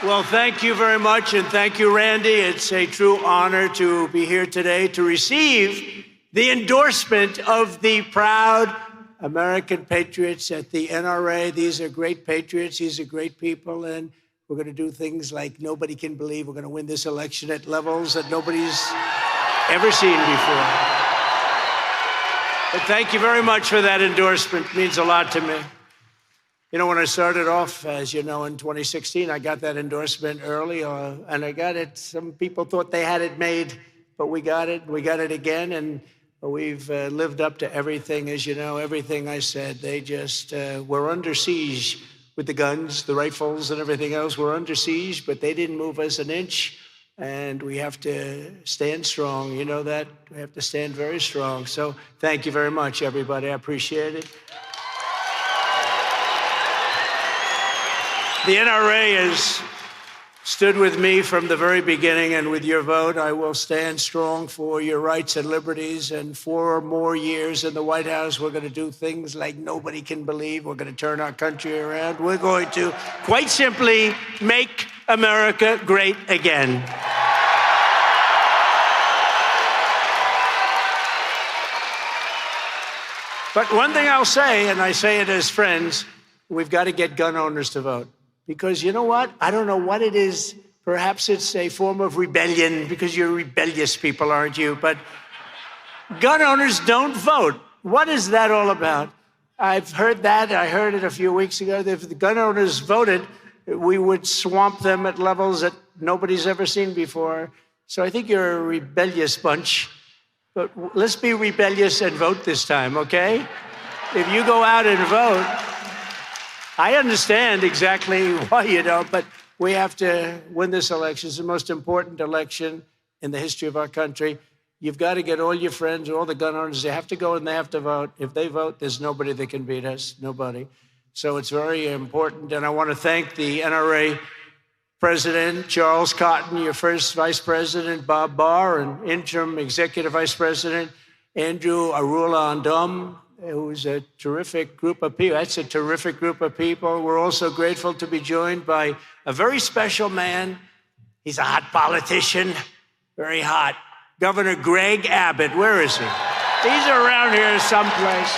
Well, thank you very much, and thank you, Randy. It's a true honor to be here today to receive the endorsement of the proud American patriots at the NRA. These are great patriots. These are great people, and we're going to do things like nobody can believe. We're going to win this election at levels that nobody's ever seen before. But thank you very much for that endorsement. It means a lot to me. You know, when I started off, as you know, in 2016, I got that endorsement early, and I got it. Some people thought they had it made, but we got it. We got it again, and we've lived up to everything. As you know, everything I said, they just were under siege with the guns, the rifles, and everything else. We're under siege, but they didn't move us an inch, and we have to stand strong. You know that? We have to stand very strong. So thank you very much, everybody. I appreciate it. The NRA has stood with me from the very beginning, and with your vote, I will stand strong for your rights and liberties. And 4 more years in the White House, we're going to do things like nobody can believe. We're going to turn our country around. We're going to, quite simply, make America great again. But one thing I'll say, and I say it as friends, we've got to get gun owners to vote. Because you know what? I don't know what it is. Perhaps it's a form of rebellion, because you're rebellious people, aren't you? But gun owners don't vote. What is that all about? I've heard that. I heard it a few weeks ago. If the gun owners voted, we would swamp them at levels that nobody's ever seen before. So I think you're a rebellious bunch. But let's be rebellious and vote this time, okay? If you go out and vote, I understand exactly why you don't, but we have to win this election. It's the most important election in the history of our country. You've got to get all your friends, all the gun owners. They have to go and they have to vote. If they vote, there's nobody that can beat us, nobody. So it's very important. And I want to thank the NRA President, Charles Cotton, your first Vice President, Bob Barr, and interim Executive Vice President, Andrew Arula-Andom, who's a terrific group of people. That's a terrific group of people. We're also grateful to be joined by a very special man. He's a hot politician, very hot. Governor Greg Abbott. Where is he? He's around here someplace.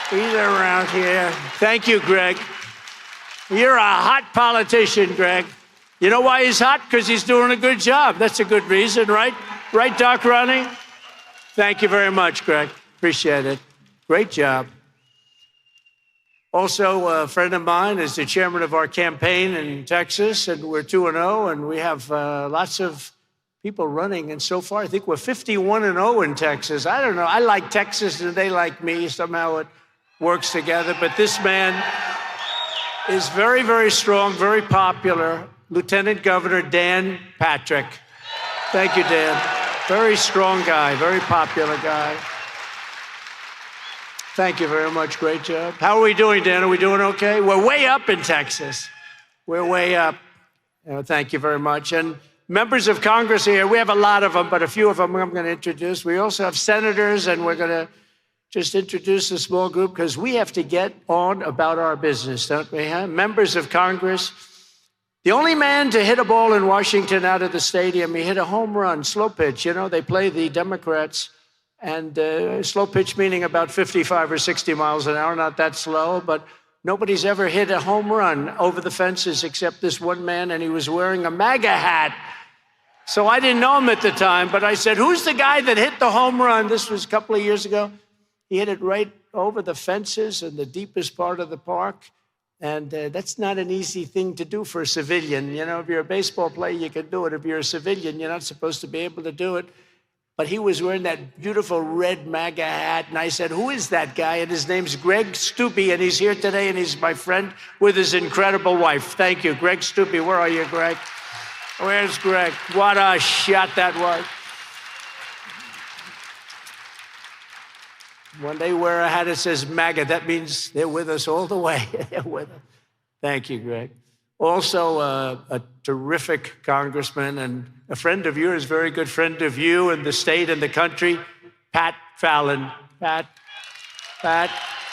He's around here. Thank you, Greg. You're a hot politician, Greg. You know why he's hot? Because he's doing a good job. That's a good reason, right? Right, Doc Ronnie? Thank you very much, Greg. Appreciate it. Great job. Also, a friend of mine is the chairman of our campaign in Texas, and we're 2-0, and we have lots of people running. And so far, I think we're 51-0 in Texas. I don't know. I like Texas, and they like me. Somehow it works together. But this man is very, very strong, very popular. Lieutenant Governor Dan Patrick. Thank you, Dan. Very strong guy, very popular guy. Thank you very much. Great job. How are we doing, Dan? Are we doing okay? We're way up in Texas. We're way up. Thank you very much. And members of Congress here, we have a lot of them, but a few of them I'm going to introduce. We also have senators, and we're going to just introduce a small group because we have to get on about our business, don't we? Huh? Members of Congress. The only man to hit a ball in Washington out of the stadium, he hit a home run, slow pitch. You know, they play the Democrats. And slow pitch meaning about 55 or 60 miles an hour, not that slow, but nobody's ever hit a home run over the fences except this one man, and he was wearing a MAGA hat. So I didn't know him at the time, but I said, who's the guy that hit the home run? This was a couple of years ago. He hit it right over the fences in the deepest part of the park. And that's not an easy thing to do for a civilian. You know, if you're a baseball player, you can do it. If you're a civilian, you're not supposed to be able to do it. But he was wearing that beautiful red MAGA hat, and I said, who is that guy? And his name's Greg Steube, and he's here today, and he's my friend with his incredible wife. Thank you. Greg Steube, where are you, Greg? Where's Greg? What a shot that was. When they wear a hat that says MAGA, that means they're with us all the way. They're with us. Thank you, Greg. Also, a terrific congressman and a friend of yours, very good friend of you and the state and the country, Pat Fallon. Pat,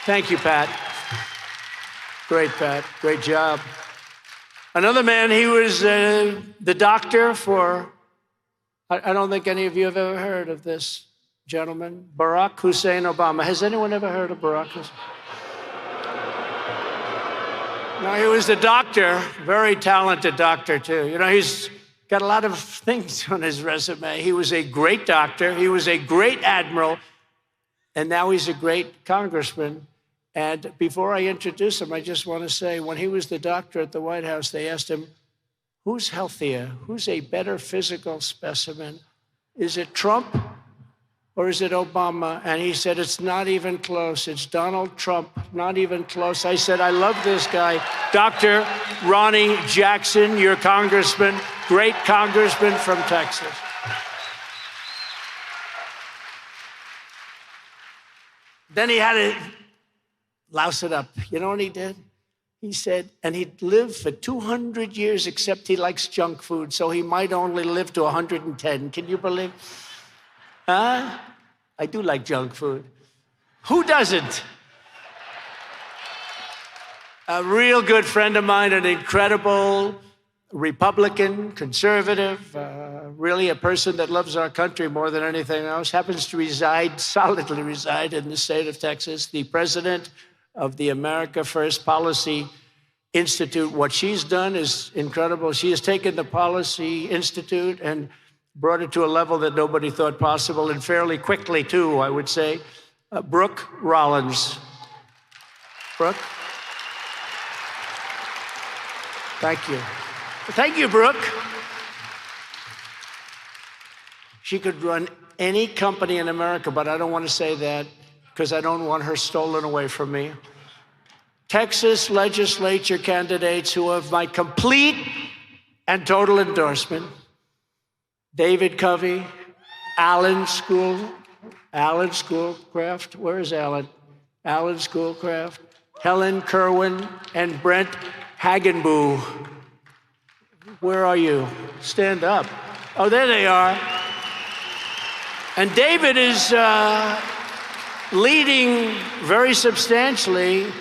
thank you, Pat. Great, Pat, great job. Another man, he was the doctor for, I don't think any of you have ever heard of this gentleman, Barack Hussein Obama. Has anyone ever heard of Barack Hussein? No, he was the doctor, very talented doctor too. You know, he's got a lot of things on his resume. He was a great doctor, he was a great admiral, and now he's a great congressman. And before I introduce him, I just want to say, when he was the doctor at the White House, they asked him, who's healthier? Who's a better physical specimen? Is it Trump or is it Obama? And he said, it's not even close. It's Donald Trump, not even close. I said, I love this guy. Dr. Ronnie Jackson, your congressman, great congressman from Texas. Then he had to louse it up. You know what he did? He said, and he'd live for 200 years, except he likes junk food, so he might only live to 110. Can you believe? Huh? I do like junk food. Who doesn't? A real good friend of mine, an incredible Republican, conservative, really a person that loves our country more than anything else, happens to solidly reside in the state of Texas, the president of the America First Policy Institute. What she's done is incredible. She has taken the Policy Institute and brought it to a level that nobody thought possible, and fairly quickly, too, I would say. Brooke Rollins. Brooke? Thank you. Thank you, Brooke. She could run any company in America, but I don't want to say that because I don't want her stolen away from me. Texas legislature candidates who have my complete and total endorsement: David Covey, Alan Schoolcraft, where is Alan? Alan Schoolcraft, Helen Kerwin, and Brent Hagenboo. Where are you? Stand up. Oh, there they are. And David is leading very substantially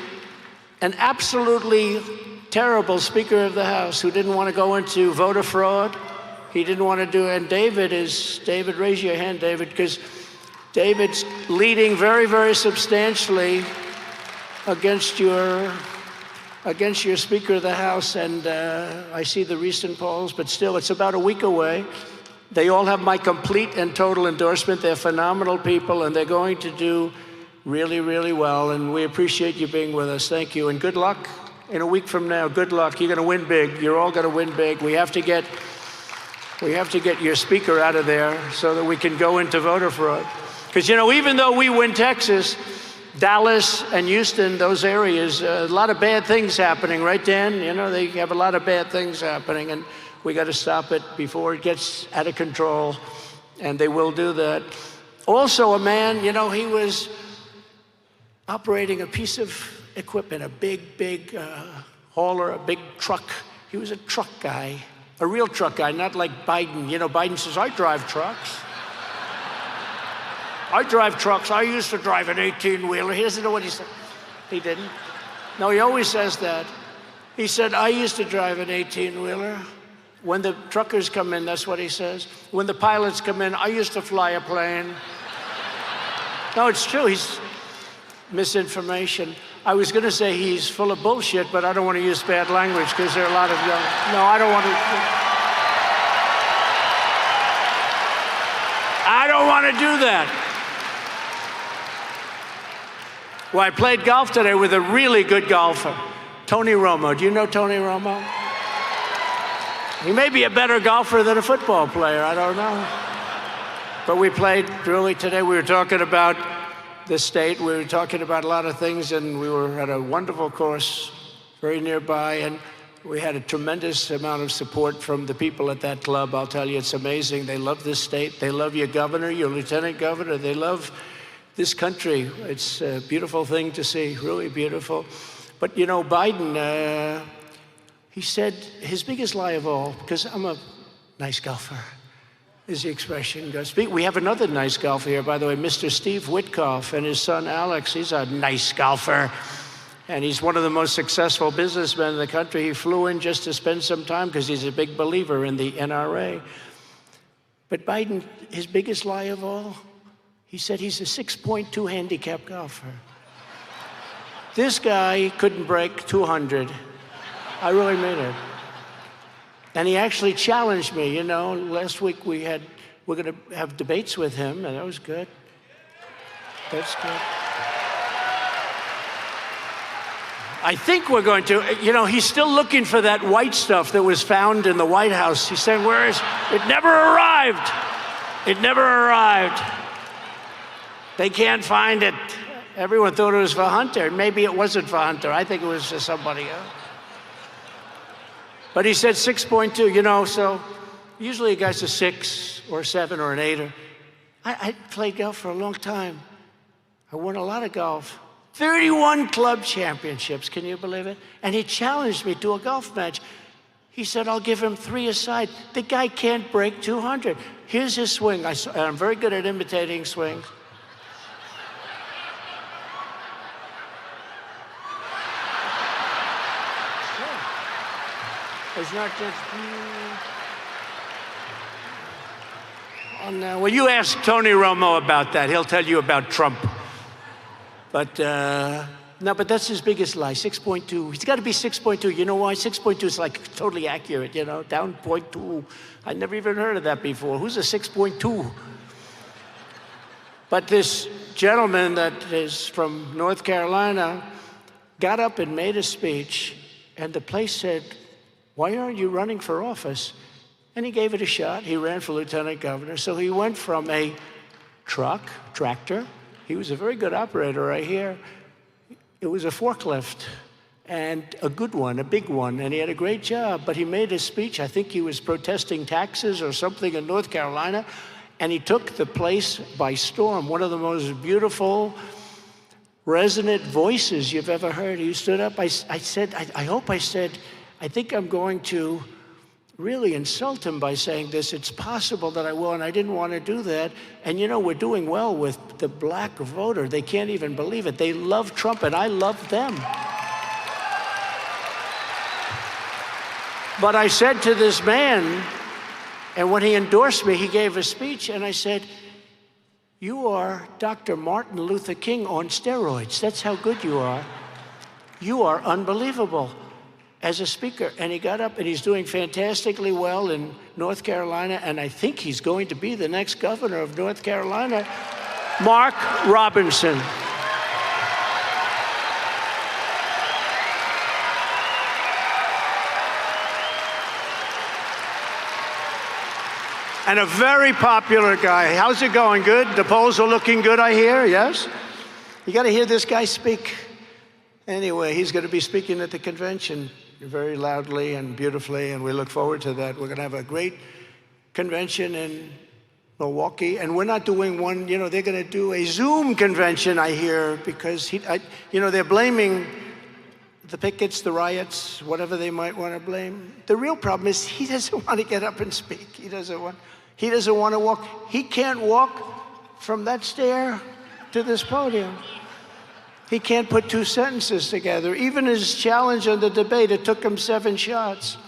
an absolutely terrible Speaker of the House who didn't want to go into voter fraud. He didn't want to do it. And David, raise your hand, David, because David's leading very, very substantially against your Speaker of the House. And I see the recent polls, but still, it's about a week away. They all have my complete and total endorsement. They're phenomenal people, and they're going to do really, really well. And we appreciate you being with us. Thank you, and good luck. In a week from now, good luck. You're going to win big. You're all going to win big. We have to get your speaker out of there so that we can go into voter fraud. Because, you know, even though we win Texas, Dallas and Houston, those areas, a lot of bad things happening, right, Dan? You know, they have a lot of bad things happening, and we got to stop it before it gets out of control, and they will do that. Also, a man, you know, he was operating a piece of equipment, a big hauler, a big truck. He was a truck guy, a real truck guy, not like Biden. You know, Biden says, I drive trucks. I drive trucks. I used to drive an 18-wheeler. He doesn't know what he said. He didn't. No, he always says that. He said, I used to drive an 18-wheeler. When the truckers come in, that's what he says. When the pilots come in, I used to fly a plane. No, it's true. He's misinformation. I was going to say he's full of bullshit, but I don't want to use bad language because there are a lot of young. No, I don't want to. I don't want to do that. Well, I played golf today with a really good golfer, Tony Romo. Do you know Tony Romo? He may be a better golfer than a football player. I don't know. But we played really today. We were talking about the state. We were talking about a lot of things, and we were at a wonderful course very nearby, and we had a tremendous amount of support from the people at that club. I'll tell you, it's amazing. They love this state. They love your governor, your lieutenant governor. They love this country. It's a beautiful thing to see, really beautiful. But, you know, Biden, he said his biggest lie of all, because I'm a nice golfer, is the expression goes. We have another nice golfer here, by the way, Mr. Steve Witkoff and his son Alex. He's a nice golfer. And he's one of the most successful businessmen in the country. He flew in just to spend some time because he's a big believer in the NRA. But Biden, his biggest lie of all, he said he's a 6.2 handicap golfer. This guy couldn't break 200. I really mean it. And he actually challenged me. You know, last week we're going to have debates with him, and that was good. That's good. I think we're going to, you know, he's still looking for that white stuff that was found in the White House. He's saying, where is it? It never arrived. It never arrived. They can't find it. Everyone thought it was for Hunter. Maybe it wasn't for Hunter. I think it was for somebody else. But he said 6.2, you know, so usually a guy's a 6 or 7 or an 8. I played golf for a long time. I won a lot of golf. 31 club championships, can you believe it? And he challenged me to a golf match. He said, I'll give him 3 aside. The guy can't break 200. Here's his swing. I'm very good at imitating swings. It's not just... Oh, no. Well, you ask Tony Romo about that. He'll tell you about Trump. But, no, but that's his biggest lie, 6.2. He's got to be 6.2. You know why? 6.2 is like totally accurate, you know, down 0.2. I never even heard of that before. Who's a 6.2? But this gentleman that is from North Carolina got up and made a speech, and the place said, why aren't you running for office? And he gave it a shot. He ran for lieutenant governor. So he went from a tractor. He was a very good operator right here. It was a forklift, and a good one, a big one, and he had a great job. But he made a speech. I think he was protesting taxes or something in North Carolina, and he took the place by storm. One of the most beautiful, resonant voices you've ever heard. He stood up. I said, I think I'm going to really insult him by saying this. It's possible that I will, and I didn't want to do that. And you know, we're doing well with the black voter. They can't even believe it. They love Trump, and I love them. But I said to this man, and when he endorsed me, he gave a speech, and I said, you are Dr. Martin Luther King on steroids. That's how good you are. You are unbelievable as a speaker. And he got up, and he's doing fantastically well in North Carolina, and I think he's going to be the next governor of North Carolina, Mark Robinson. And a very popular guy. How's it going? Good? The polls are looking good, I hear, yes? You got to hear this guy speak. Anyway, he's going to be speaking at the convention very loudly and beautifully, and we look forward to that. We're going to have a great convention in Milwaukee, and we're not doing one, you know, they're going to do a Zoom convention, I hear, because, you know, they're blaming the pickets, the riots, whatever they might want to blame. The real problem is he doesn't want to get up and speak. He doesn't want to walk. He can't walk from that stair to this podium. He can't put 2 sentences together. Even his challenge on the debate, it took him 7 shots.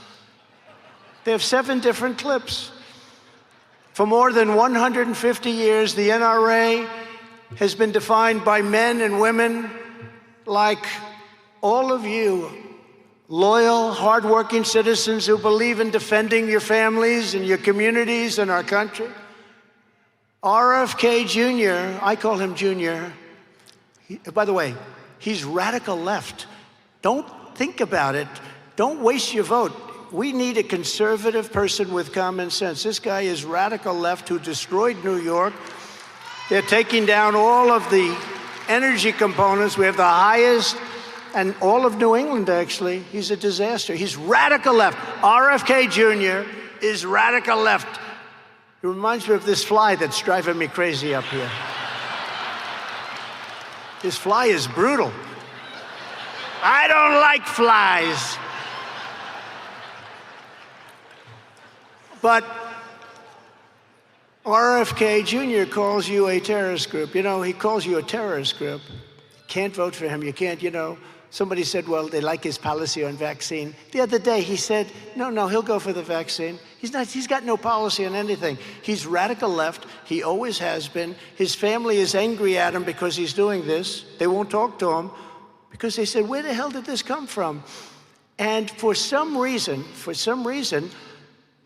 They have 7 different clips. For more than 150 years, the NRA has been defined by men and women like all of you, loyal, hardworking citizens who believe in defending your families and your communities and our country. RFK Jr., I call him Junior. By the way, he's radical left. Don't think about it. Don't waste your vote. We need a conservative person with common sense. This guy is radical left who destroyed New York. They're taking down all of the energy components. We have the highest, and all of New England, actually. He's a disaster. He's radical left. RFK Jr. is radical left. It reminds me of this fly that's driving me crazy up here. This fly is brutal. I don't like flies. But RFK Jr. calls you a terrorist group. You know, he calls you a terrorist group. Can't vote for him. You can't, you know. somebody said, well, they like his policy on vaccine. The other day, he said, no, he'll go for the vaccine. He's got no policy on anything. He's radical left. He always has been. His family is angry at him because he's doing this. They won't talk to him because they said, where the hell did this come from? And for some reason,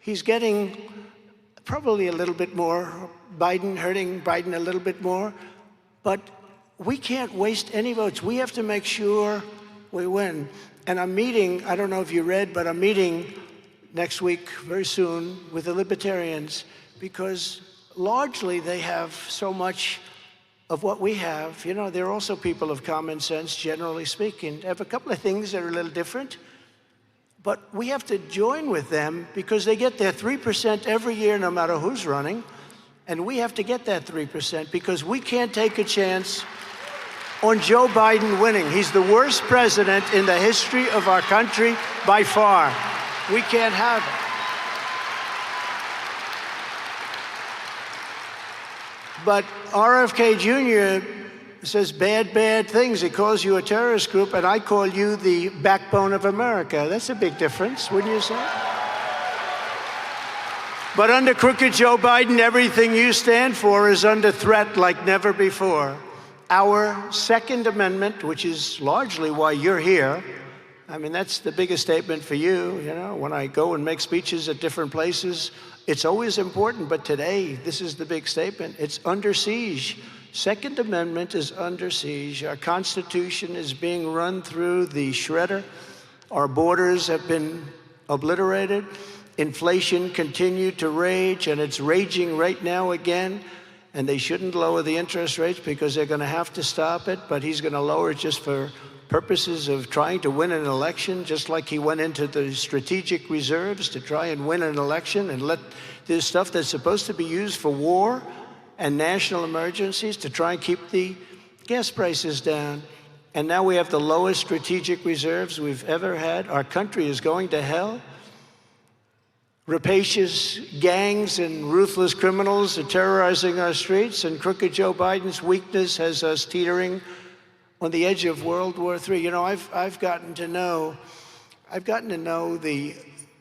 he's getting probably a little bit more, hurting Biden a little bit more, but we can't waste any votes. We have to make sure we win. And I'm meeting, I don't know if you read, but I'm meeting next week, very soon, with the Libertarians, because largely they have so much of what we have. You know, they're also people of common sense, generally speaking. They have a couple of things that are a little different, but we have to join with them because they get their 3% every year, no matter who's running. And we have to get that 3% because we can't take a chance on Joe Biden winning. He's the worst president in the history of our country by far. We can't have it. But RFK Jr. says bad things. He calls you a terrorist group, and I call you the backbone of America. That's a big difference, wouldn't you say? But under crooked Joe Biden, everything you stand for is under threat like never before. Our Second Amendment, which is largely why you're here, I mean, that's the biggest statement for you. You know, when I go and make speeches at different places, it's always important, but today, this is the big statement. It's under siege. Second Amendment is under siege. Our Constitution is being run through the shredder. Our borders have been obliterated. Inflation continued to rage, and it's raging right now again. And they shouldn't lower the interest rates because they're going to have to stop it. But he's going to lower it just for purposes of trying to win an election, just like he went into the strategic reserves to try and win an election and let this stuff that's supposed to be used for war and national emergencies to try and keep the gas prices down. And now we have the lowest strategic reserves we've ever had. Our country is going to hell. Rapacious gangs and ruthless criminals are terrorizing our streets, and crooked Joe Biden's weakness has us teetering on the edge of World War III. You know, I've gotten to know the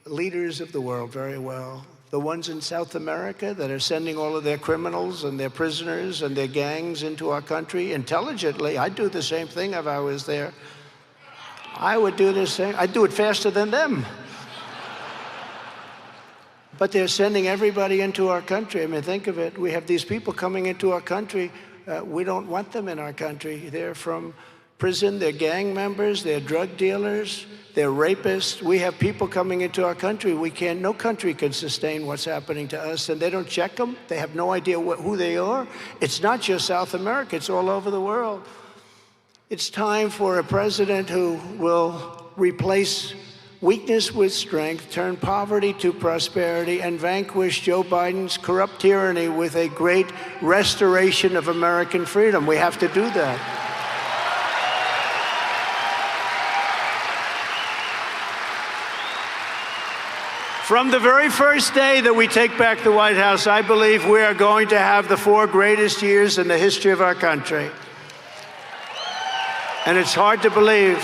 leaders of the world very well. The ones in South America that are sending all of their criminals and their prisoners and their gangs into our country intelligently. I'd do the same thing if I was there. I would do the same. I'd do it faster than them. But they're sending everybody into our country. I mean, think of it. We have these people coming into our country. We don't want them in our country. They're from prison. They're gang members. They're drug dealers. They're rapists. We have people coming into our country. No country can sustain what's happening to us. And they don't check them. They have no idea who they are. It's not just South America. It's all over the world. It's time for a president who will replace weakness with strength, turn poverty to prosperity, and vanquish Joe Biden's corrupt tyranny with a great restoration of American freedom. We have to do that. From the very first day that we take back the White House, I believe we are going to have the 4 greatest years in the history of our country. And it's hard to believe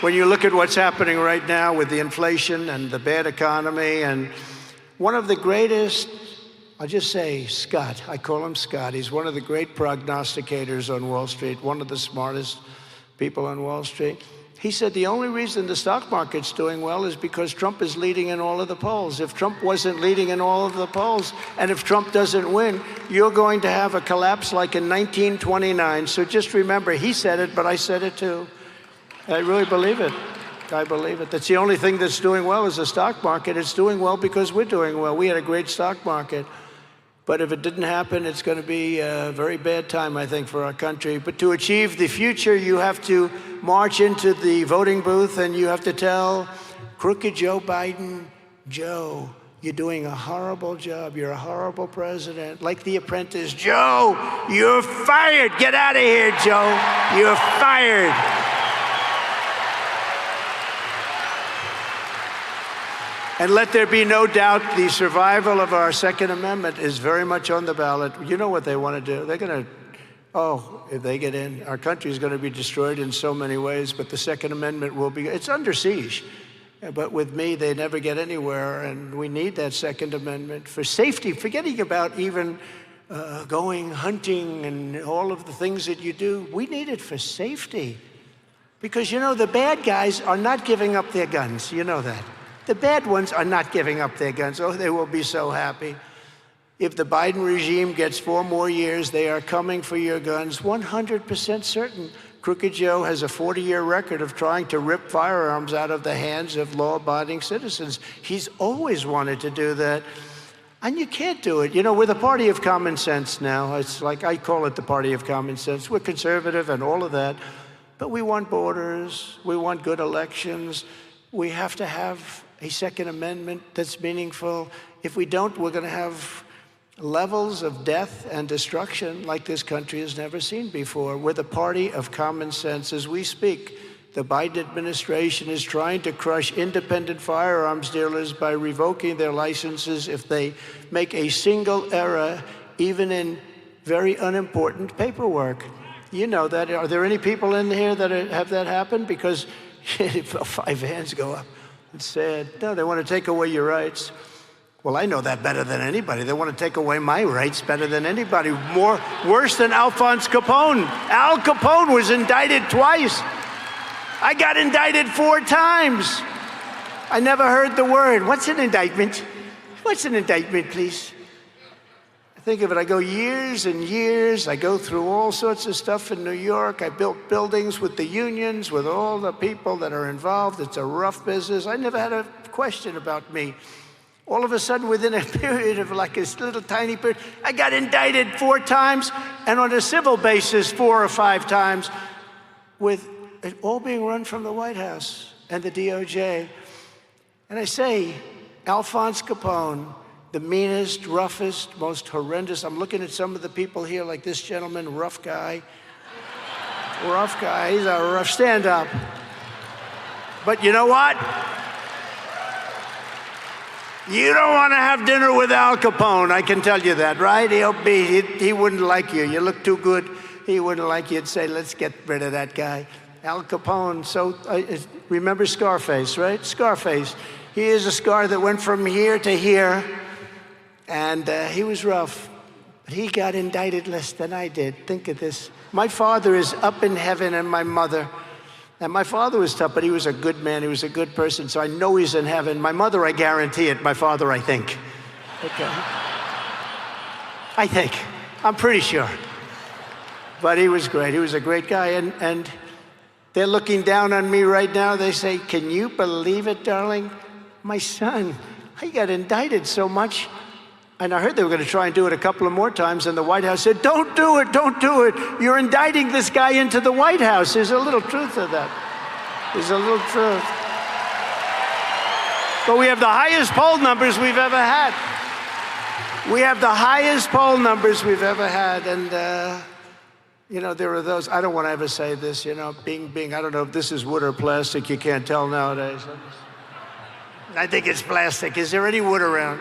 when you look at what's happening right now with the inflation and the bad economy. And one of the greatest, I'll just say Scott, I call him Scott. He's one of the great prognosticators on Wall Street, one of the smartest people on Wall Street. He said the only reason the stock market's doing well is because Trump is leading in all of the polls. If Trump wasn't leading in all of the polls, and if Trump doesn't win, you're going to have a collapse like in 1929. So just remember, he said it, but I said it too. I really believe it. I believe it. That's the only thing that's doing well is the stock market. It's doing well because we're doing well. We had a great stock market. But if it didn't happen, it's going to be a very bad time, I think, for our country. But to achieve the future, you have to march into the voting booth and you have to tell crooked Joe Biden, Joe, you're doing a horrible job. You're a horrible president. Like The Apprentice, Joe, you're fired. Get out of here, Joe. You're fired. And let there be no doubt, the survival of our Second Amendment is very much on the ballot. You know what they want to do. They're going to Oh, if they get in, our country is going to be destroyed in so many ways, but the Second Amendment will be, it's under siege. But with me, they never get anywhere, and we need that Second Amendment for safety, forgetting about even going hunting and all of the things that you do. We need it for safety. Because, you know, the bad guys are not giving up their guns. You know that. The bad ones are not giving up their guns. Oh, they will be so happy. If the Biden regime gets 4 more years, they are coming for your guns, 100% certain. Crooked Joe has a 40-year record of trying to rip firearms out of the hands of law-abiding citizens. He's always wanted to do that. And you can't do it. You know, we're the party of common sense now. It's like, I call it the party of common sense. We're conservative and all of that. But we want borders. We want good elections. We have to have a Second Amendment that's meaningful. If we don't, we're going to have levels of death and destruction like this country has never seen before. We're the party of common sense. As we speak, the Biden administration is trying to crush independent firearms dealers by revoking their licenses if they make a single error, even in very unimportant paperwork. You know that. Are there any people in here that have that happen? Because 5 hands go up. It's sad. No, they want to take away your rights. Well, I know that better than anybody. They want to take away my rights better than anybody. Worse than Alphonse Capone. Al Capone was indicted twice. I got indicted 4 times. I never heard the word. What's an indictment? What's an indictment, please? Think of it, I go years and years. I go through all sorts of stuff in New York. I built buildings with the unions, with all the people that are involved. It's a rough business. I never had a question about me. All of a sudden, within a period of like this little tiny period, I got indicted 4 times, and on a civil basis 4 or 5 times, with it all being run from the White House and the DOJ. And I say, Alphonse Capone, the meanest, roughest, most horrendous. I'm looking at some of the people here, like this gentleman, rough guy. Rough guy, he's a rough stand-up. But you know what? You don't want to have dinner with Al Capone, I can tell you that, right? He wouldn't like you. You look too good. He wouldn't like you. He'd say, let's get rid of that guy. Al Capone, remember Scarface, right? Scarface. He is a scar that went from here to here, and he was rough. But he got indicted less than I did. Think of this. My father is up in heaven, and my mother. And my father was tough, but he was a good man. He was a good person, so I know he's in heaven. My mother, I guarantee it. My father, I think. Okay. I think. I'm pretty sure. But he was great. He was a great guy. And they're looking down on me right now. They say, can you believe it, darling? My son, he got indicted so much. And I heard they were going to try and do it a couple of more times, and the White House said, don't do it, don't do it. You're indicting this guy into the White House. There's a little truth to that. There's a little truth. But we have the highest poll numbers we've ever had. We have the highest poll numbers we've ever had. And, you know, there are those, I don't want to ever say this, you know, Bing, I don't know if this is wood or plastic. You can't tell nowadays. I think it's plastic. Is there any wood around?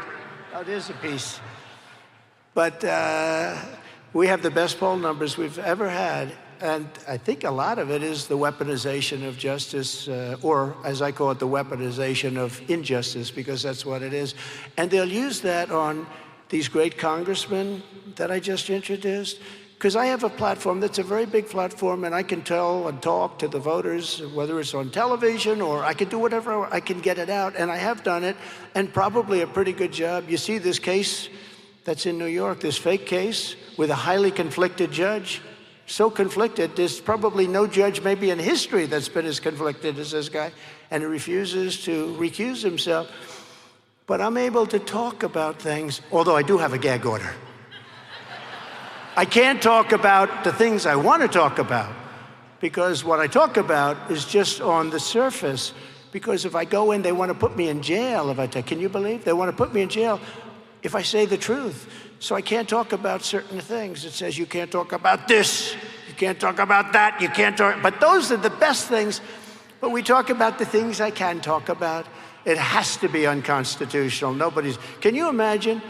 Oh, there's a piece. But we have the best poll numbers we've ever had. And I think a lot of it is the weaponization of justice, or as I call it, the weaponization of injustice, because that's what it is. And they'll use that on these great congressmen that I just introduced. Because I have a platform that's a very big platform, and I can tell and talk to the voters, whether it's on television or I can do whatever, I can get it out, and I have done it, and probably a pretty good job. You see this case that's in New York, this fake case with a highly conflicted judge, so conflicted, there's probably no judge maybe in history that's been as conflicted as this guy, and he refuses to recuse himself. But I'm able to talk about things, although I do have a gag order. I can't talk about the things I want to talk about, because what I talk about is just on the surface. Because if I go in, they want to put me in jail. Can you believe? They want to put me in jail if I say the truth. So I can't talk about certain things. It says you can't talk about this, you can't talk about that, you can't talk, but those are the best things. But we talk about the things I can talk about. It has to be unconstitutional. Can you imagine?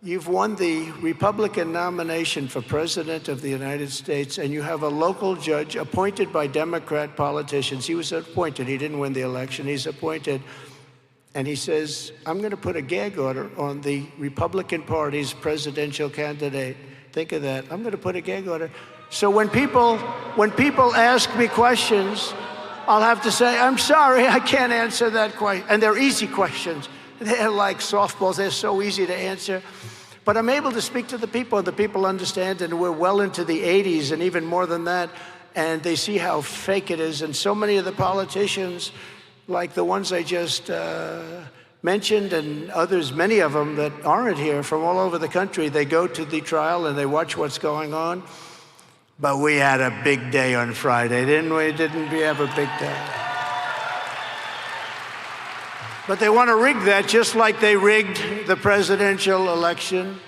You've won the Republican nomination for President of the United States, and you have a local judge appointed by Democrat politicians. He was appointed. He didn't win the election. He's appointed. And he says, I'm going to put a gag order on the Republican Party's presidential candidate. Think of that. I'm going to put a gag order. So when people ask me questions, I'll have to say, I'm sorry, I can't answer that question. And they're easy questions. They're like softballs. They're so easy to answer. But I'm able to speak to the people, and the people understand, and we're well into the 80s and even more than that, and they see how fake it is. And so many of the politicians, like the ones I just mentioned, and others, many of them that aren't here from all over the country, they go to the trial and they watch what's going on. But we had a big day on Friday, didn't we? Didn't we have a big day? But they want to rig that just like they rigged the presidential election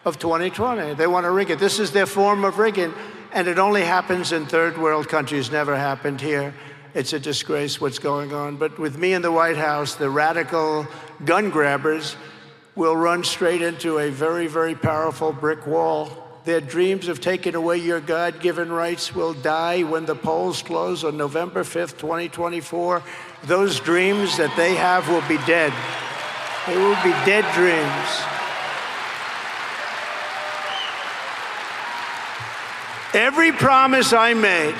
of 2020. They want to rig it. This is their form of rigging, and it only happens in third world countries. Never happened here. It's a disgrace what's going on. But with me in the White House, the radical gun grabbers will run straight into a very, very powerful brick wall. Their dreams of taking away your God-given rights will die when the polls close on November 5th, 2024. Those dreams that they have will be dead. They will be dead dreams. Every promise I made,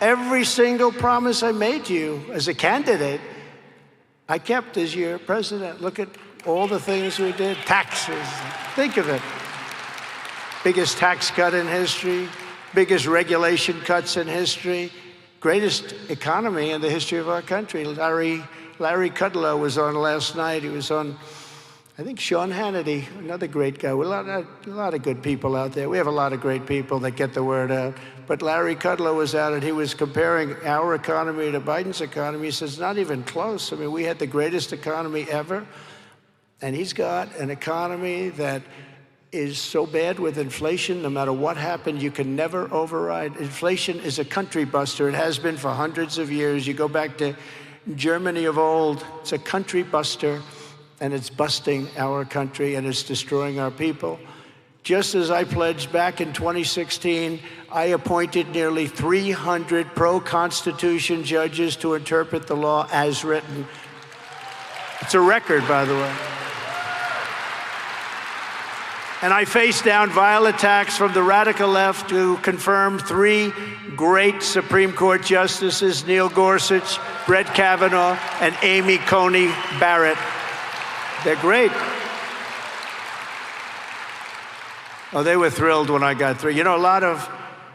every single promise I made to you as a candidate, I kept as your president. Look at all the things we did. Taxes, think of it. Biggest tax cut in history, biggest regulation cuts in history, greatest economy in the history of our country. Larry Kudlow was on last night. He was on, I think, Sean Hannity, another great guy. We're a lot of good people out there. We have a lot of great people that get the word out. But Larry Kudlow was out, and he was comparing our economy to Biden's economy. He says, not even close. I mean, we had the greatest economy ever, and he's got an economy that is so bad with inflation, no matter what happened, you can never override. Inflation is a country buster. It has been for hundreds of years. You go back to Germany of old, it's a country buster, and it's busting our country, and it's destroying our people. Just as I pledged back in 2016, I appointed nearly 300 pro-Constitution judges to interpret the law as written. It's a record, by the way. And I faced down vile attacks from the radical left to confirm 3 great Supreme Court justices, Neil Gorsuch, Brett Kavanaugh, and Amy Coney Barrett. They're great. Oh, they were thrilled when I got 3. You know, a lot of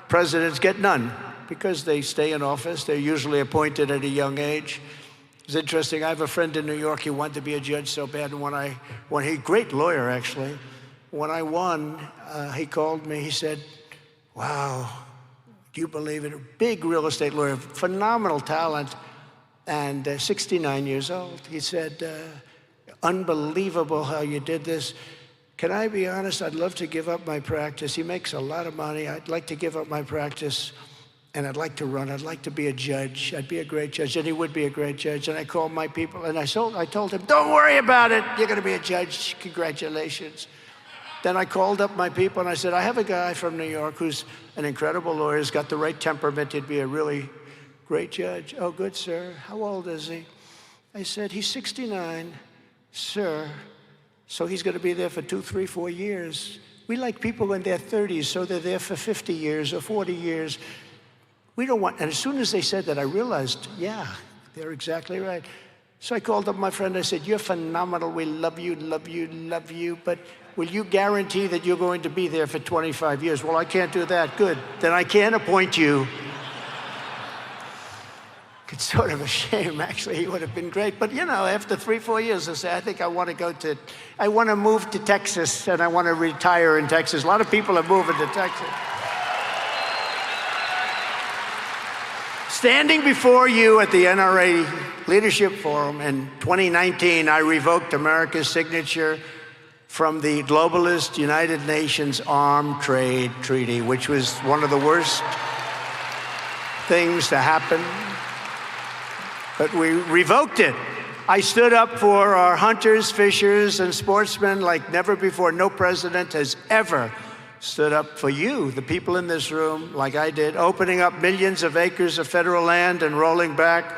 presidents get none because they stay in office. They're usually appointed at a young age. It's interesting. I have a friend in New York. He wanted to be a judge so bad. And when he, great lawyer, actually. When I won, he called me. He said, wow, do you believe it? A big real estate lawyer, phenomenal talent, and 69 years old. He said, unbelievable how you did this. Can I be honest? I'd love to give up my practice. He makes a lot of money. I'd like to give up my practice, and I'd like to run. I'd like to be a judge. I'd be a great judge, and he would be a great judge. And I called my people, and I told him, don't worry about it. You're going to be a judge. Congratulations. Then I called up my people and I said, I have a guy from New York who's an incredible lawyer, he's got the right temperament, he'd be a really great judge. Oh, good, sir. How old is he? I said, he's 69, sir. So he's going to be there for 2, 3, 4 years. We like people in their 30s, so they're there for 50 years or 40 years. We don't want, and as soon as they said that, I realized, yeah, they're exactly right. So I called up my friend, I said, you're phenomenal, we love you, love you, love you, but will you guarantee that you're going to be there for 25 years? Well, I can't do that. Good. Then I can't appoint you. It's sort of a shame, actually. He would have been great. But, you know, after 3, 4 years, I say, I think I want to move to Texas, and I want to retire in Texas. A lot of people are moving to Texas. Standing before you at the NRA Leadership Forum in 2019, I revoked America's signature from the globalist United Nations Armed Trade Treaty, which was one of the worst things to happen. But we revoked it. I stood up for our hunters, fishers, and sportsmen like never before. No president has ever stood up for you, the people in this room, like I did, opening up millions of acres of federal land and rolling back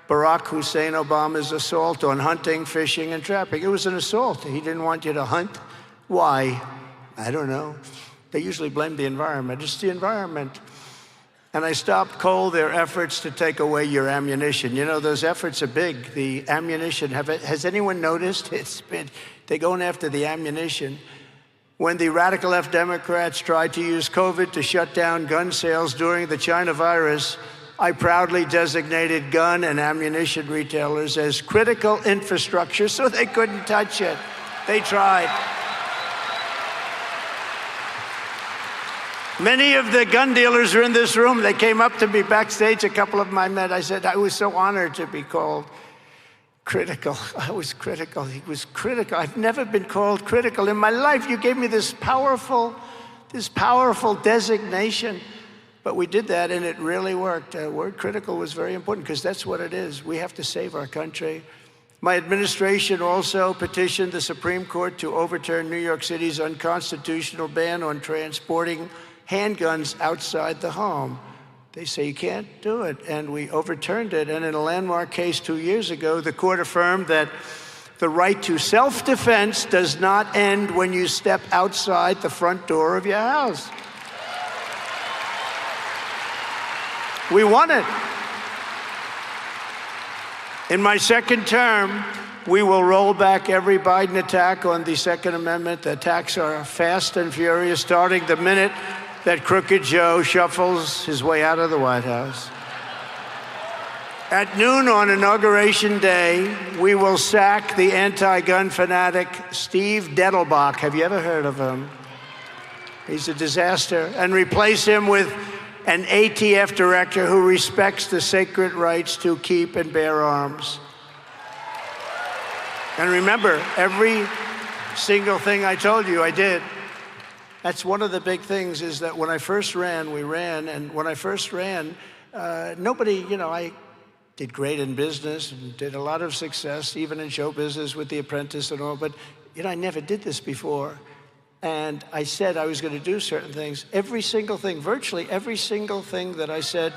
Barack Hussein Obama's assault on hunting, fishing, and trapping. It was an assault. He didn't want you to hunt. Why? I don't know. They usually blame the environment. It's the environment. And I stopped cold their efforts to take away your ammunition. You know, those efforts are big. The ammunition, has anyone noticed? They're going after the ammunition. When the radical left Democrats tried to use COVID to shut down gun sales during the China virus, I proudly designated gun and ammunition retailers as critical infrastructure so they couldn't touch it. They tried. Many of the gun dealers are in this room. They came up to me backstage. A couple of them I met. I said, I was so honored to be called critical. I was critical. He was critical. I've never been called critical in my life. You gave me this powerful designation. But we did that, and it really worked. Word critical was very important because that's what it is. We have to save our country. My administration also petitioned the Supreme Court to overturn New York City's unconstitutional ban on transporting handguns outside the home. They say you can't do it, and we overturned it. And in a landmark case 2 years ago, the court affirmed that the right to self-defense does not end when you step outside the front door of your house. We won it. In my second term, we will roll back every Biden attack on the Second Amendment. The attacks are fast and furious, starting the minute that Crooked Joe shuffles his way out of the White House. At noon on Inauguration Day, we will sack the anti-gun fanatic Steve Dettelbach. Have you ever heard of him? He's a disaster. And replace him with an ATF director who respects the sacred rights to keep and bear arms. And remember, every single thing I told you, I did. That's one of the big things, is that when I first ran, we ran, and when I first ran, nobody, I did great in business and did a lot of success, even in show business with The Apprentice and all, but I never did this before. And I said I was going to do certain things. Every single thing, virtually every single thing that I said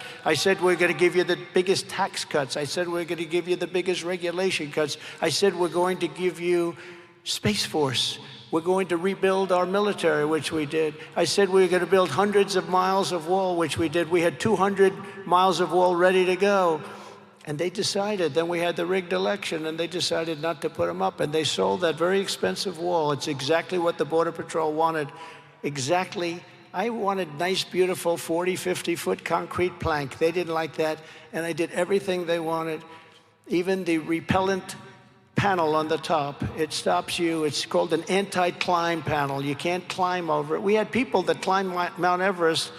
we're going to give you the biggest tax cuts. I said we're going to give you the biggest regulation cuts. I said we're going to give you Space Force. We're going to rebuild our military, which we did. I said we were going to build hundreds of miles of wall, which we did. We had 200 miles of wall ready to go. And they decided, then we had the rigged election, and they decided not to put them up. And they sold that very expensive wall. It's exactly what the Border Patrol wanted. Exactly. I wanted nice, beautiful 40, 50-foot concrete plank. They didn't like that. And I did everything they wanted. Even the repellent panel on the top, it stops you. It's called an anti-climb panel. You can't climb over it. We had people that climbed Mount Everest.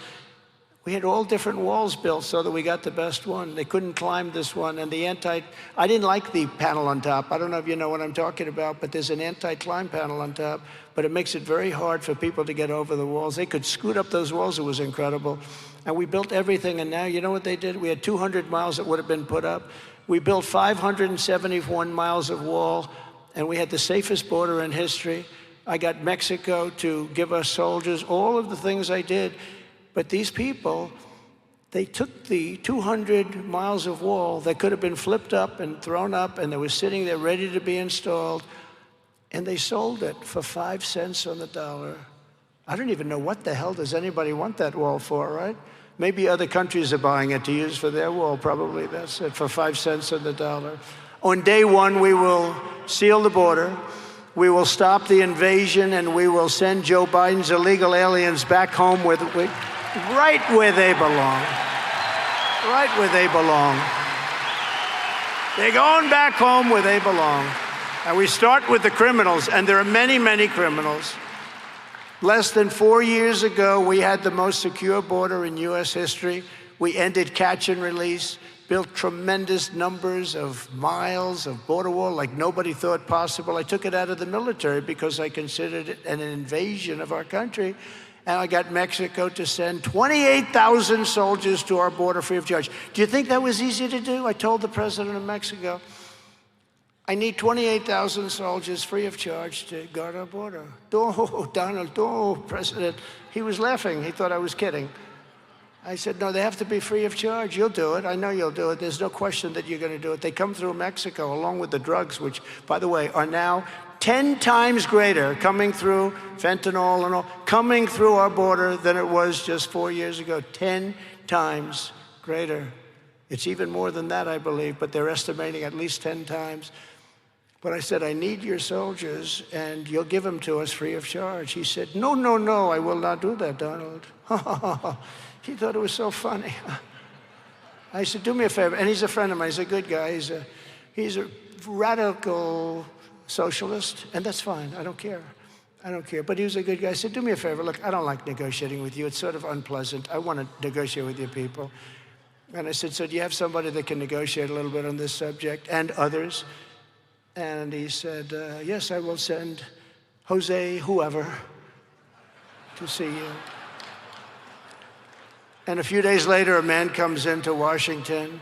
We had all different walls built so that we got the best one. They couldn't climb this one. And I didn't like the panel on top. I don't know if you know what I'm talking about, but there's an anti-climb panel on top, but it makes it very hard for people to get over the walls. They could scoot up those walls. It was incredible. And we built everything, and now you know what they did? We had 200 miles that would have been put up. We built 571 miles of wall, and we had the safest border in history. I got Mexico to give us soldiers, all of the things I did. But these people, they took the 200 miles of wall that could have been flipped up and thrown up, and they were sitting there ready to be installed, and they sold it for 5 cents on the dollar. I don't even know what the hell does anybody want that wall for, right? Maybe other countries are buying it to use for their wall. Probably that's it, for 5 cents on the dollar. On day one, we will seal the border. We will stop the invasion, and we will send Joe Biden's illegal aliens back home right where they belong. Right where they belong. They're going back home where they belong. And we start with the criminals, and there are many, many criminals. Less than 4 years ago, we had the most secure border in U.S. history. We ended catch and release, built tremendous numbers of miles of border wall like nobody thought possible. I took it out of the military because I considered it an invasion of our country. And I got Mexico to send 28,000 soldiers to our border free of charge. Do you think that was easy to do? I told the president of Mexico. I need 28,000 soldiers free of charge to guard our border. Oh, Donald, oh, President. He was laughing. He thought I was kidding. I said, no, they have to be free of charge. You'll do it. I know you'll do it. There's no question that you're going to do it. They come through Mexico along with the drugs, which, by the way, are now 10 times greater coming through, fentanyl and all, coming through our border than it was just 4 years ago. 10 times greater. It's even more than that, I believe, but they're estimating at least 10 times. But I said, I need your soldiers, and you'll give them to us free of charge. He said, no, no, no, I will not do that, Donald. He thought it was so funny. I said, do me a favor. And he's a friend of mine. He's a good guy. He's a radical socialist, and that's fine. I don't care. I don't care. But he was a good guy. I said, do me a favor. Look, I don't like negotiating with you. It's sort of unpleasant. I want to negotiate with your people. And I said, so do you have somebody that can negotiate a little bit on this subject and others? And he said, yes, I will send Jose whoever to see you. And a few days later, a man comes into Washington.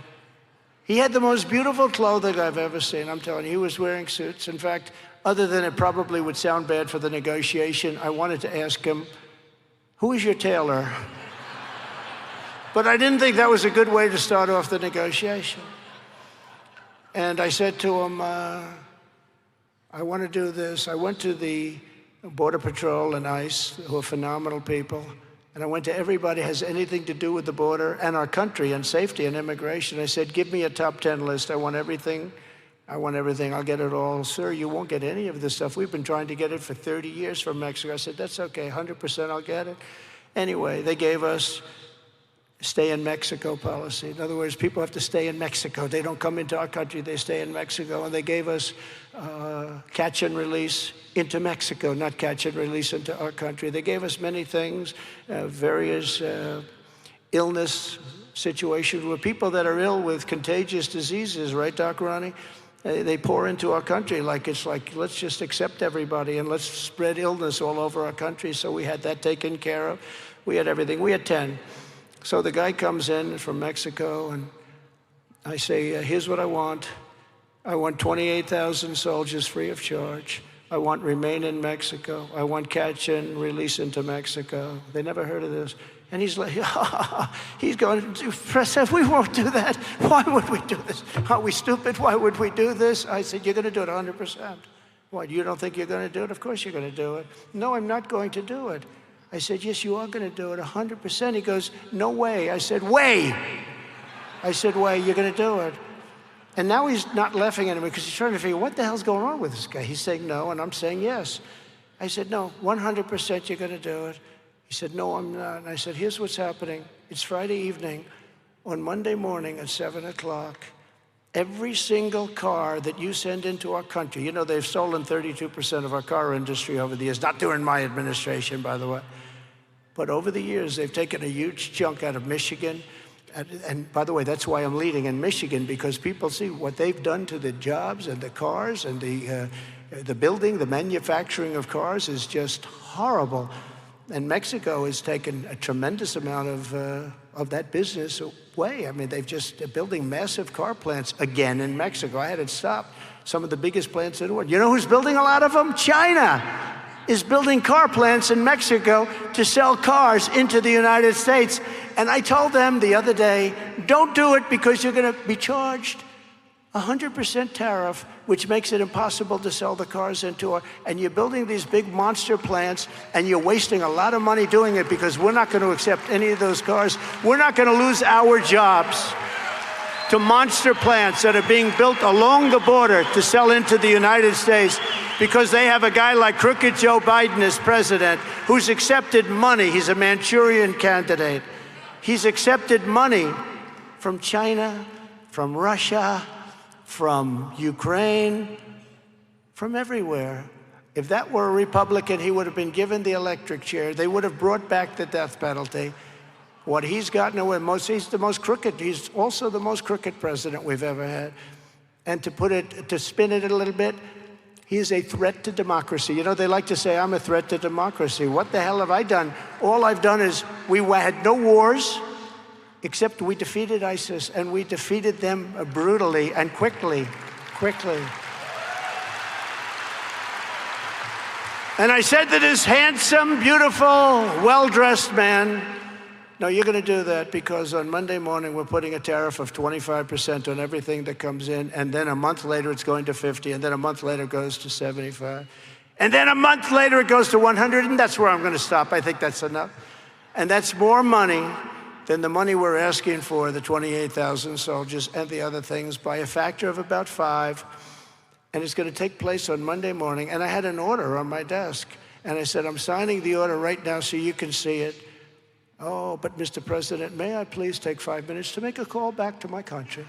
He had the most beautiful clothing I've ever seen. I'm telling you, he was wearing suits. In fact, other than it probably would sound bad for the negotiation, I wanted to ask him, who is your tailor? But I didn't think that was a good way to start off the negotiation. And I said to him, I want to do this. I went to the Border Patrol and ICE, who are phenomenal people. And I went to everybody who has anything to do with the border and our country and safety and immigration. I said, give me a top 10 list. I want everything. I want everything. I'll get it all. Sir, you won't get any of this stuff. We've been trying to get it for 30 years from Mexico. I said, that's okay, 100% I'll get it. Anyway, they gave us stay in Mexico policy. In other words, people have to stay in Mexico. They don't come into our country, they stay in Mexico. And they gave us catch and release into Mexico, not catch and release into our country. They gave us many things, various illness situations where people that are ill with contagious diseases, right, Doc Ronnie? They pour into our country it's like, let's just accept everybody and let's spread illness all over our country. So we had that taken care of. We had everything. We had 10. So the guy comes in from Mexico, and I say, here's what I want. I want 28,000 soldiers free of charge. I want remain in Mexico. I want catch and release into Mexico. They never heard of this. And he's like, he's going, President, we won't do that. Why would we do this? Are we stupid? Why would we do this? I said, you're going to do it 100%. What, you don't think you're going to do it? Of course you're going to do it. No, I'm not going to do it. I said, yes, you are going to do it 100%. He goes, no way. I said, way. I said, way, you're going to do it. And now he's not laughing at me because he's trying to figure what the hell's going on with this guy. He's saying no, and I'm saying yes. I said, no, 100% you're going to do it. He said, no, I'm not. And I said, here's what's happening. It's Friday evening. On Monday morning at 7 o'clock, every single car that you send into our country, you know, they've stolen 32% of our car industry over the years, not during my administration, by the way. But over the years, they've taken a huge chunk out of Michigan. And by the way, that's why I'm leading in Michigan, because people see what they've done to the jobs and the cars and the building, the manufacturing of cars is just horrible. And Mexico has taken a tremendous amount of that business away. I mean, they're building massive car plants again in Mexico. I had it stopped. Some of the biggest plants in the world. You know who's building a lot of them? China is building car plants in Mexico to sell cars into the United States. And I told them the other day, don't do it because you're going to be charged 100% tariff, which makes it impossible to sell the cars into our, and you're building these big monster plants and you're wasting a lot of money doing it because we're not going to accept any of those cars. We're not going to lose our jobs to monster plants that are being built along the border to sell into the United States because they have a guy like Crooked Joe Biden as president who's accepted money. He's a Manchurian candidate. He's accepted money from China, from Russia, from Ukraine, from everywhere. If that were a Republican, he would have been given the electric chair. They would have brought back the death penalty. What he's gotten away he's the most crooked. He's also the most crooked president we've ever had. And to spin it a little bit, he's a threat to democracy. You know, they like to say, I'm a threat to democracy. What the hell have I done? All I've done is we had no wars, except we defeated ISIS, and we defeated them brutally and quickly. And I said to this handsome, beautiful, well-dressed man, no, you're going to do that because on Monday morning we're putting a tariff of 25% on everything that comes in, and then a month later it's going to 50, and then a month later it goes to 75, and then a month later it goes to 100, and that's where I'm going to stop. I think that's enough. And that's more money than the money we're asking for, the 28,000 soldiers and the other things, by a factor of about 5. And it's going to take place on Monday morning. And I had an order on my desk. And I said, I'm signing the order right now so you can see it. Oh, but Mr. President, may I please take 5 minutes to make a call back to my country?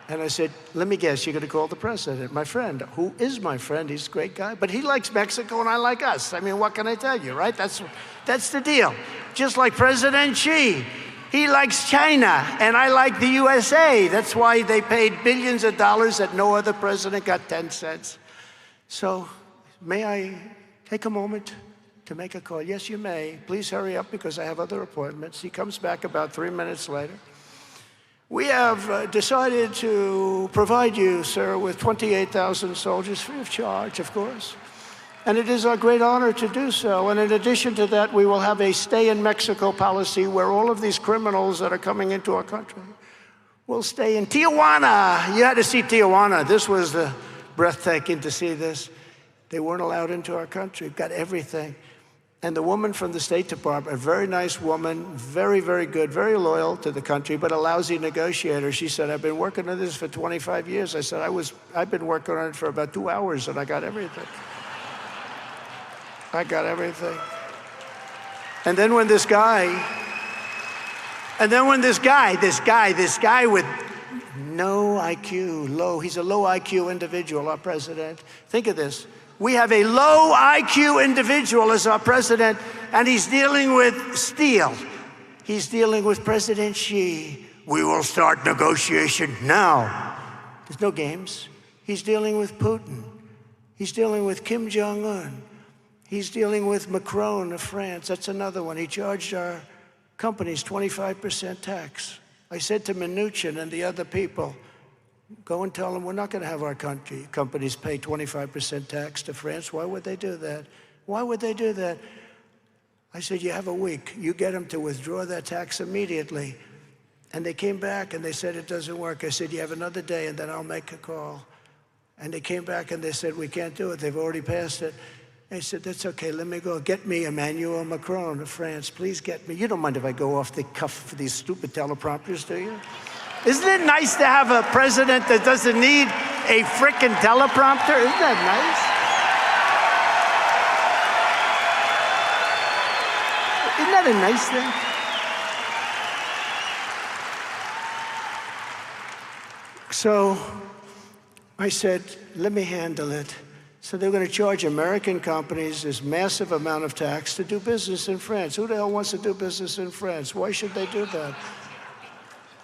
And I said, let me guess, you're going to call the president, my friend, who is my friend. He's a great guy, but he likes Mexico and I like us. I mean, what can I tell you, right? That's the deal. Just like President Xi. He likes China, and I like the USA. That's why they paid billions of dollars that no other president got 10 cents. So may I take a moment to make a call? Yes, you may. Please hurry up because I have other appointments. He comes back about 3 minutes later. We have decided to provide you, sir, with 28,000 soldiers free of charge, of course. And it is our great honor to do so. And in addition to that, we will have a stay in Mexico policy where all of these criminals that are coming into our country will stay in Tijuana. You had to see Tijuana. This was breathtaking to see this. They weren't allowed into our country. Got everything. And the woman from the State Department, a very nice woman, very, very good, very loyal to the country, but a lousy negotiator. She said, I've been working on this for 25 years. I said, I've been working on it for about 2 hours and I got everything. I got everything. And then when this guy with no IQ, he's a low IQ individual, our president. Think of this. We have a low IQ individual as our president, and he's dealing with steel. He's dealing with President Xi. We will start negotiation now. There's no games. He's dealing with Putin. He's dealing with Kim Jong-un. He's dealing with Macron of France. That's another one. He charged our companies 25% tax. I said to Mnuchin and the other people, go and tell them we're not going to have our companies pay 25% tax to France. Why would they do that? Why would they do that? I said, you have a week. You get them to withdraw that tax immediately. And they came back and they said it doesn't work. I said, you have another day and then I'll make a call. And they came back and they said, we can't do it. They've already passed it. I said, that's okay, let me go. Get me Emmanuel Macron of France. Please get me. You don't mind if I go off the cuff for these stupid teleprompters, do you? Isn't it nice to have a president that doesn't need a frickin' teleprompter? Isn't that nice? Isn't that a nice thing? So I said, let me handle it. So they're going to charge American companies this massive amount of tax to do business in France. Who the hell wants to do business in France? Why should they do that?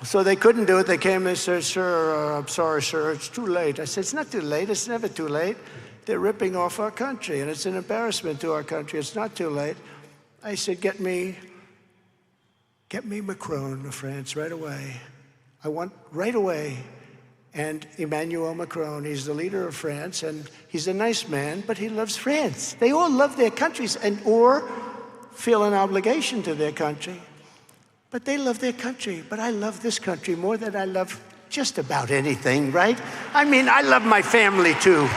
So they couldn't do it. They came and said, sir, I'm sorry, sir, it's too late. I said, it's not too late. It's never too late. They're ripping off our country, and it's an embarrassment to our country. It's not too late. I said, get me Macron of France right away. I want right away. And Emmanuel Macron, he's the leader of France, and he's a nice man, but he loves France. They all love their countries or feel an obligation to their country. But they love their country. But I love this country more than I love just about anything, right? I mean, I love my family too.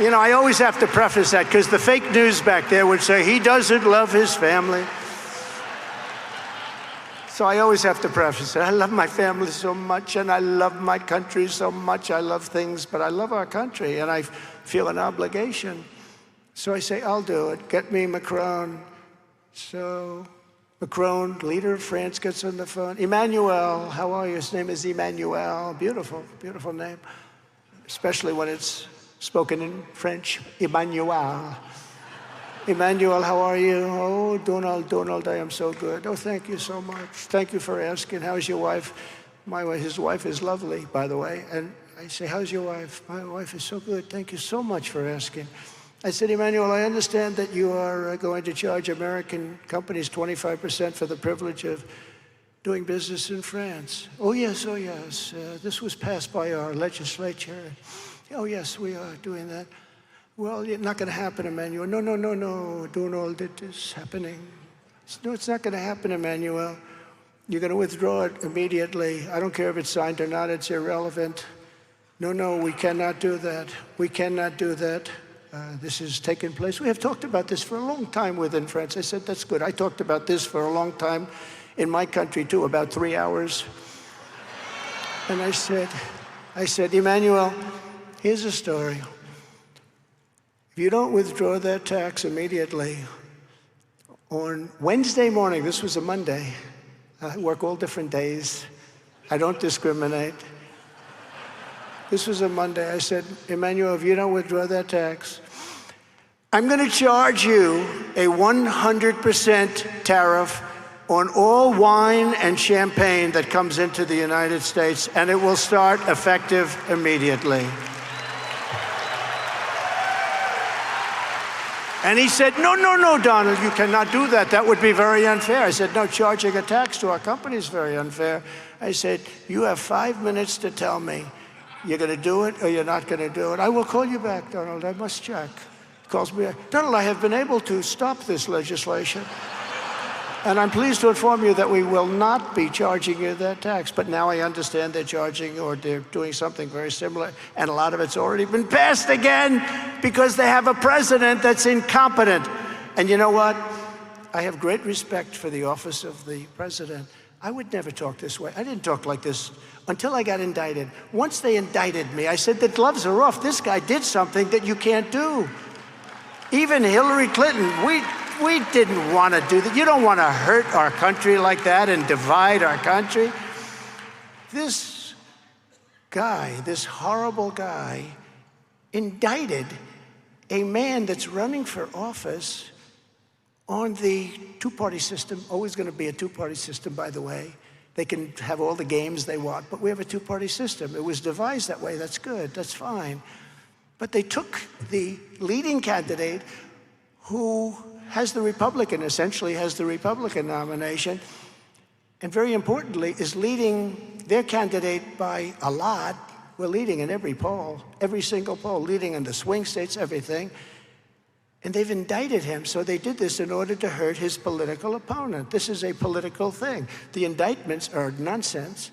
You know, I always have to preface that because the fake news back there would say he doesn't love his family. So I always have to preface it. I love my family so much, and I love my country so much. I love things, but I love our country, and I feel an obligation. So I say, I'll do it. Get me Macron. So Macron, leader of France, gets on the phone. Emmanuel, how are you? His name is Emmanuel. Beautiful, beautiful name, especially when it's spoken in French. Emmanuel. Emmanuel, how are you? Oh, Donald, I am so good. Oh, thank you so much. Thank you for asking. How's your wife? His wife is lovely, by the way. And I say, how's your wife? My wife is so good. Thank you so much for asking. I said, Emmanuel, I understand that you are going to charge American companies 25% for the privilege of doing business in France. Oh, yes, oh, yes. This was passed by our legislature. Oh, yes, we are doing that. well, it's not going to happen, Emmanuel. No, no, no, no, Donald, it is happening. No, it's not going to happen, Emmanuel. You're going to withdraw it immediately. I don't care if it's signed or not, it's irrelevant. No, no, we cannot do that. We cannot do that. This has taken place. We have talked about this for a long time within France. I said, that's good. I talked about this for a long time in my country too, about 3 hours. And I said, Emmanuel, here's a story. If you don't withdraw that tax immediately, on Wednesday morning, this was a Monday, I work all different days. I don't discriminate. This was a Monday. I said, Emmanuel, if you don't withdraw that tax, I'm going to charge you a 100% tariff on all wine and champagne that comes into the United States, and it will start effective immediately. And he said, no, no, no, Donald, you cannot do that. That would be very unfair. I said, no, charging a tax to our company is very unfair. I said, you have 5 minutes to tell me you're going to do it or you're not going to do it. I will call you back, Donald. I must check. He calls me back. Donald, I have been able to stop this legislation. And I'm pleased to inform you that we will not be charging you that tax. But now I understand they're charging or they're doing something very similar. And a lot of it's already been passed again because they have a president that's incompetent. And you know what? I have great respect for the office of the president. I would never talk this way. I didn't talk like this until I got indicted. Once they indicted me, I said, the gloves are off. This guy did something that you can't do. Even Hillary Clinton, we didn't want to do that. You don't want to hurt our country like that and divide our country. This guy, this horrible guy, indicted a man that's running for office on the two-party system. Always going to be a two-party system, by the way. They can have all the games they want, but we have a two-party system. It was devised that way. That's good. That's fine. But they took the leading candidate who has the Republican, essentially has the Republican nomination, and very importantly, is leading their candidate by a lot. We're leading in every poll, every single poll, leading in the swing states, everything. And they've indicted him, so they did this in order to hurt his political opponent. This is a political thing. The indictments are nonsense,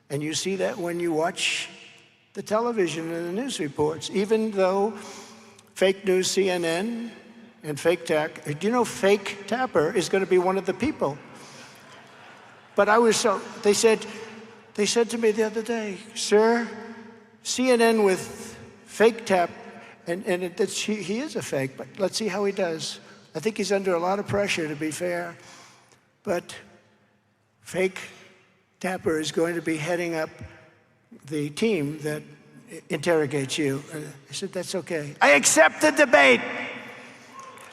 and you see that when you watch the television and the news reports, even though fake news, CNN, and fake tech. Do you know fake Tapper is going to be one of the people? But I was so, they said to me the other day, sir, CNN with fake Tap, and he is a fake, but let's see how he does. I think he's under a lot of pressure, to be fair. But fake Tapper is going to be heading up the team that interrogates you. I said, that's okay. I accept the debate.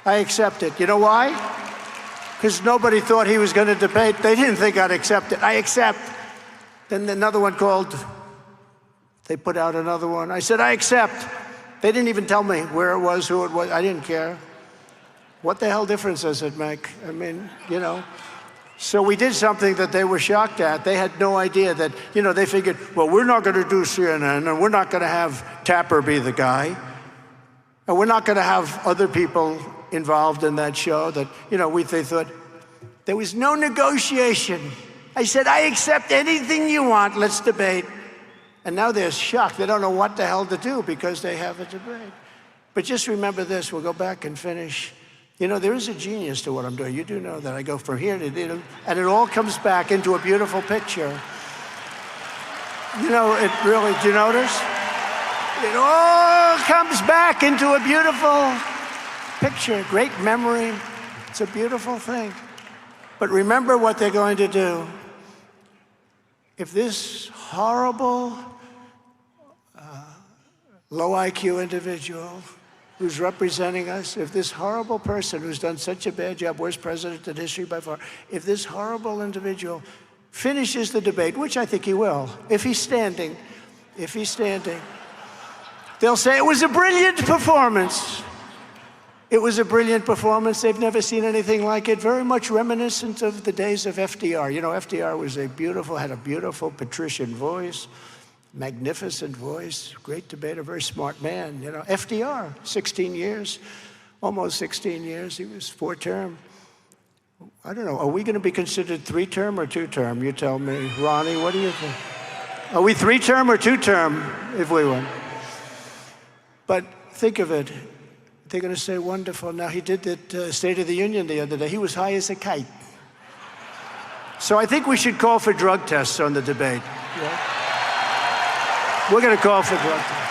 I accept it. You know why? Because nobody thought he was going to debate. They didn't think I'd accept it. I accept. Then another one called. They put out another one. I said, I accept. They didn't even tell me where it was, who it was. I didn't care. What the hell difference does it make? I mean, you know. So we did something that they were shocked at. They had no idea that, you know, they figured, well, we're not going to do CNN, and we're not going to have Tapper be the guy. And we're not going to have other people involved in that show that, you know, they thought there was no negotiation. I said, I accept anything you want, let's debate. And now they're shocked. They don't know what the hell to do because they have a debate. But just remember this, we'll go back and finish. You know, there is a genius to what I'm doing. You do know that. I go from here to there, and it all comes back into a beautiful picture. You know, it really, do you notice? It all comes back into a beautiful picture, great memory. It's a beautiful thing. But remember what they're going to do. If this horrible, low IQ individual who's representing us, if this horrible person who's done such a bad job, worst president in history by far, if this horrible individual finishes the debate, which I think he will, if he's standing, they'll say it was a brilliant performance. It was a brilliant performance. They've never seen anything like it. Very much reminiscent of the days of FDR. You know, FDR was had a beautiful patrician voice. magnificent voice, great debater, very smart man. You know, FDR, 16 years, almost 16 years. He was 4-term. I don't know, are we going to be considered 3-term or 2-term? You tell me. Ronnie, what do you think? Are we 3-term or 2-term if we win? But think of it. They're going to say, wonderful. Now, he did that State of the Union the other day. He was high as a kite. So I think we should call for drug tests on the debate. Yeah? We're going to call for drug tests.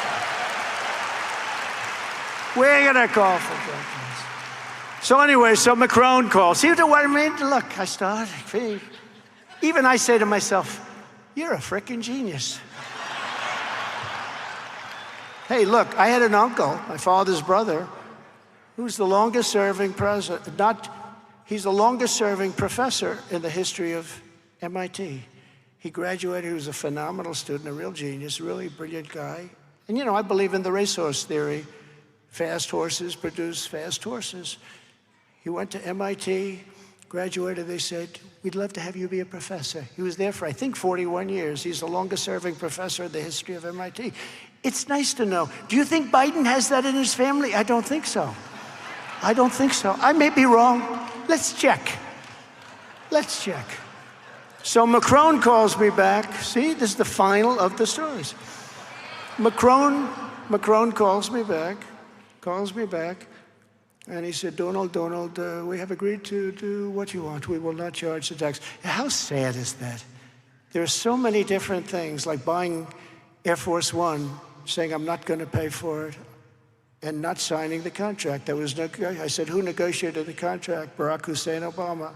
We're going to call for drug tests. So anyway, so Macron calls. See what I mean? Look, I start. Even I say to myself, you're a frickin' genius. Hey, look, I had an uncle, my father's brother, who's the longest-serving president. He's the longest-serving professor in the history of MIT. He graduated. He was a phenomenal student, a real genius, really brilliant guy. And you know, I believe in the racehorse theory. Fast horses produce fast horses. He went to MIT, graduated. They said, we'd love to have you be a professor. He was there for, I think, 41 years. He's the longest-serving professor in the history of MIT. It's nice to know. Do you think Biden has that in his family? I don't think so. I don't think so. I may be wrong. Let's check. Let's check. So Macron calls me back. See, this is the final of the stories. Macron calls me back, and he said, Donald, we have agreed to do what you want. We will not charge the tax. How sad is that? There are so many different things, like buying Air Force One, saying I'm not going to pay for it, and not signing the contract. I said, who negotiated the contract? Barack Hussein Obama.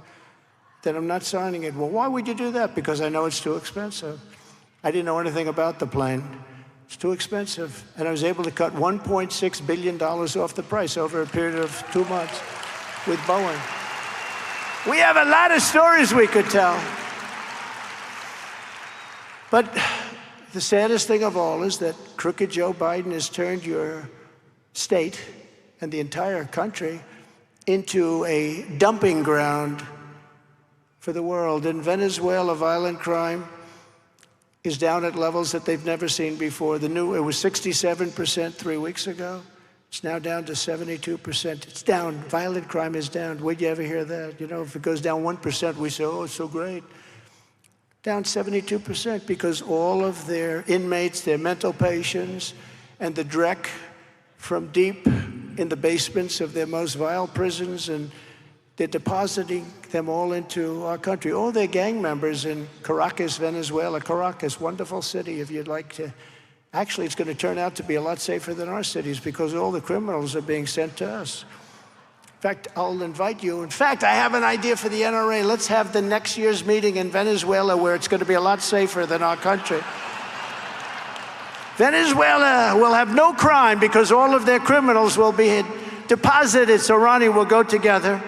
Then I'm not signing it. Well, why would you do that? Because I know it's too expensive. I didn't know anything about the plane. It's too expensive. And I was able to cut $1.6 billion off the price over a period of 2 months with Boeing. We have a lot of stories we could tell. But the saddest thing of all is that crooked Joe Biden has turned your state and the entire country into a dumping ground for the world. In Venezuela, violent crime is down at levels that they've never seen before. It was 67% 3 weeks ago. It's now down to 72%. It's down. Violent crime is down. Where'd you ever hear that? You know, if it goes down 1%, we say, oh, it's so great. Down 72% because all of their inmates, their mental patients, and the dreck from deep in the basements of their most vile prisons, and they're depositing them all into our country. All their gang members in Caracas, Venezuela. Caracas, wonderful city if you'd like to. Actually, it's going to turn out to be a lot safer than our cities because all the criminals are being sent to us. In fact, I'll invite you. In fact, I have an idea for the NRA. Let's have the next year's meeting in Venezuela where it's going to be a lot safer than our country. Venezuela will have no crime because all of their criminals will be deposited. So Ronnie, we'll go together.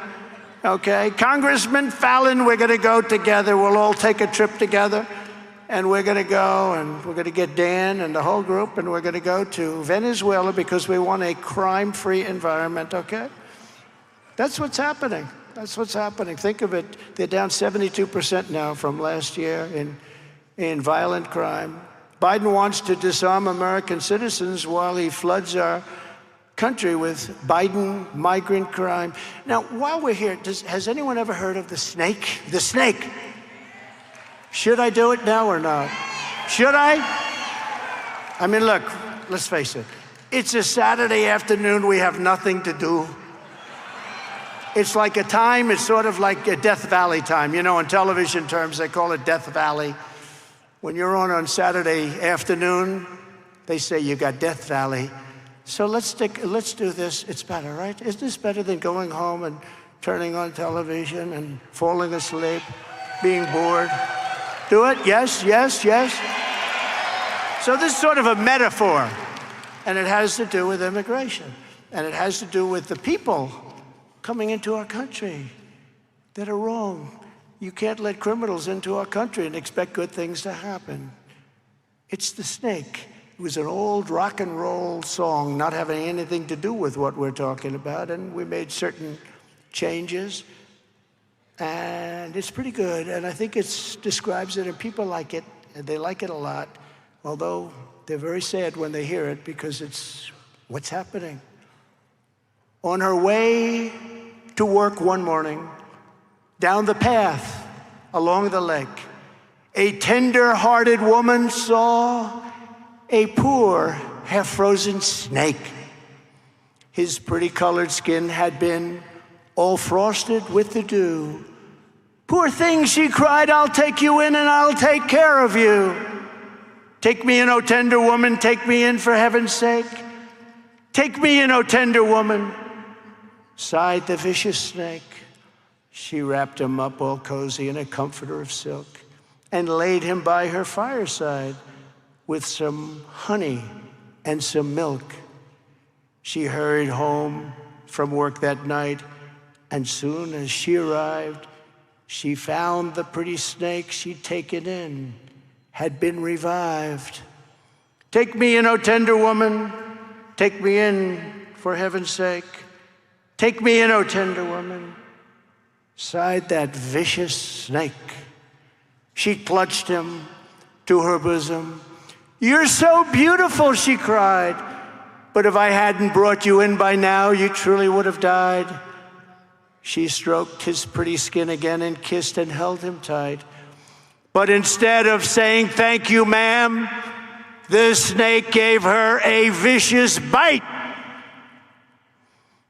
Okay, Congressman Fallon, we're going to go together. We'll all take a trip together, and we're going to go, and we're going to get Dan and the whole group, and we're going to go to Venezuela because we want a crime-free environment, okay? That's what's happening. That's what's happening. Think of it. They're down 72% now from last year in violent crime. Biden wants to disarm American citizens while he floods our country with Biden migrant crime. Now, while we're here, has anyone ever heard of the snake? The snake. Should I do it now or not? Should I? I mean, look, let's face it. It's a Saturday afternoon. We have nothing to do. It's like a time, it's sort of like a Death Valley time. You know, in television terms, they call it Death Valley. When you're on Saturday afternoon, they say you got Death Valley. So let's do this. It's better, right? Isn't this better than going home and turning on television and falling asleep, being bored? Do it? Yes, yes, yes. So this is sort of a metaphor, and it has to do with immigration, and it has to do with the people coming into our country that are wrong. You can't let criminals into our country and expect good things to happen. It's the snake. It was an old rock and roll song, not having anything to do with what we're talking about, and we made certain changes, and it's pretty good, and I think it describes it, and people like it, and they like it a lot. although they're very sad when they hear it because it's what's happening. On her way to work one morning, down the path along the lake, a tender-hearted woman saw a poor, half-frozen snake. His pretty colored skin had been all frosted with the dew. "Poor thing," she cried, "I'll take you in and I'll take care of you. Take me in, O tender woman, take me in for heaven's sake. Take me in, O tender woman," sighed the vicious snake. She wrapped him up all cozy in a comforter of silk and laid him by her fireside with some honey and some milk. She hurried home from work that night, and soon as she arrived, she found the pretty snake she'd taken in had been revived. "Take me in, O tender woman, take me in for heaven's sake. Take me in, O tender woman," sighed that vicious snake. She clutched him to her bosom. "You're so beautiful," she cried, "but if I hadn't brought you in by now, you truly would have died." She stroked his pretty skin again and kissed and held him tight. But instead of saying, "Thank you, ma'am," the snake gave her a vicious bite.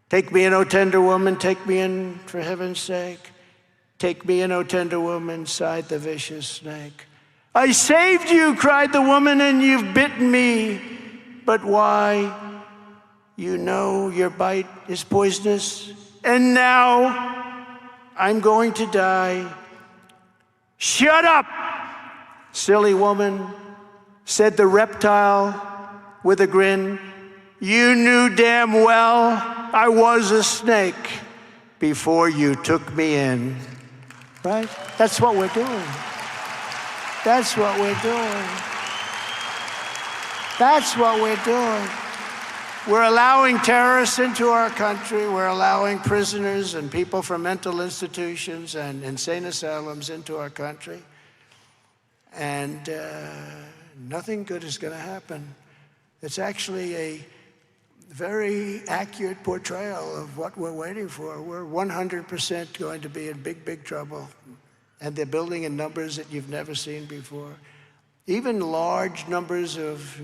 "Take me in, O tender woman, take me in for heaven's sake. Take me in, O tender woman," sighed the vicious snake. "I saved you," cried the woman, "and you've bitten me. But why? You know your bite is poisonous, and now I'm going to die." "Shut up, silly woman," said the reptile with a grin. "You knew damn well I was a snake before you took me in." Right? That's what we're doing. That's what we're doing. That's what we're doing. We're allowing terrorists into our country. We're allowing prisoners and people from mental institutions and insane asylums into our country. And nothing good is going to happen. It's actually a very accurate portrayal of what we're waiting for. We're 100% going to be in big, big trouble. And they're building in numbers that you've never seen before. Even large numbers of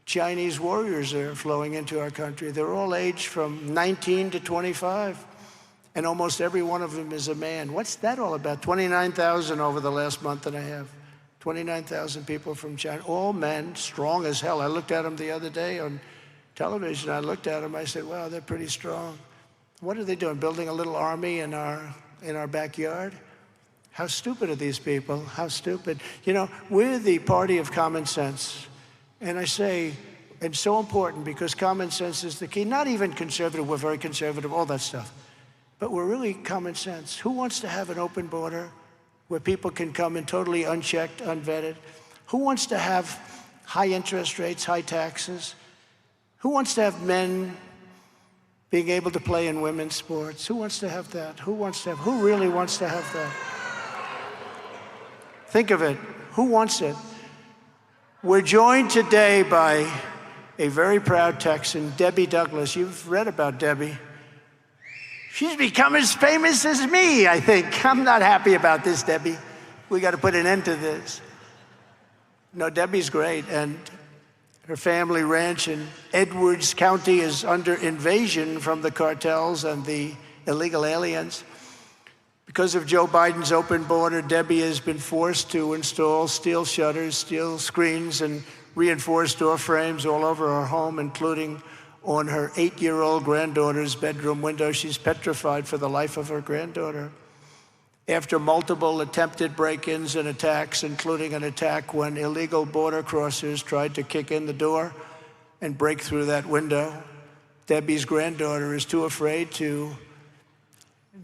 Chinese warriors are flowing into our country. They're all aged from 19 to 25. And almost every one of them is a man. What's that all about? 29,000 over the last month and a half. 29,000 people from China, all men, strong as hell. I looked at them the other day on television. I looked at them, I said, wow, they're pretty strong. What are they doing, building a little army in our backyard? How stupid are these people? How stupid. You know, we're the party of common sense. And I say, it's so important because common sense is the key. Not even conservative, we're very conservative, all that stuff. But we're really common sense. Who wants to have an open border where people can come in totally unchecked, unvetted? Who wants to have high interest rates, high taxes? Who wants to have men being able to play in women's sports? Who wants to have that? Who really wants to have that? Think of it. Who wants it? We're joined today by a very proud Texan, Debbie Douglas. You've read about Debbie. She's become as famous as me, I think. I'm not happy about this, Debbie. We got to put an end to this. No, Debbie's great, and her family ranch in Edwards County is under invasion from the cartels and the illegal aliens. Because of Joe Biden's open border, Debbie has been forced to install steel shutters, steel screens, and reinforced door frames all over her home, including on her 8-year-old granddaughter's bedroom window. She's petrified for the life of her granddaughter. After multiple attempted break-ins and attacks, including an attack when illegal border crossers tried to kick in the door and break through that window, Debbie's granddaughter is too afraid to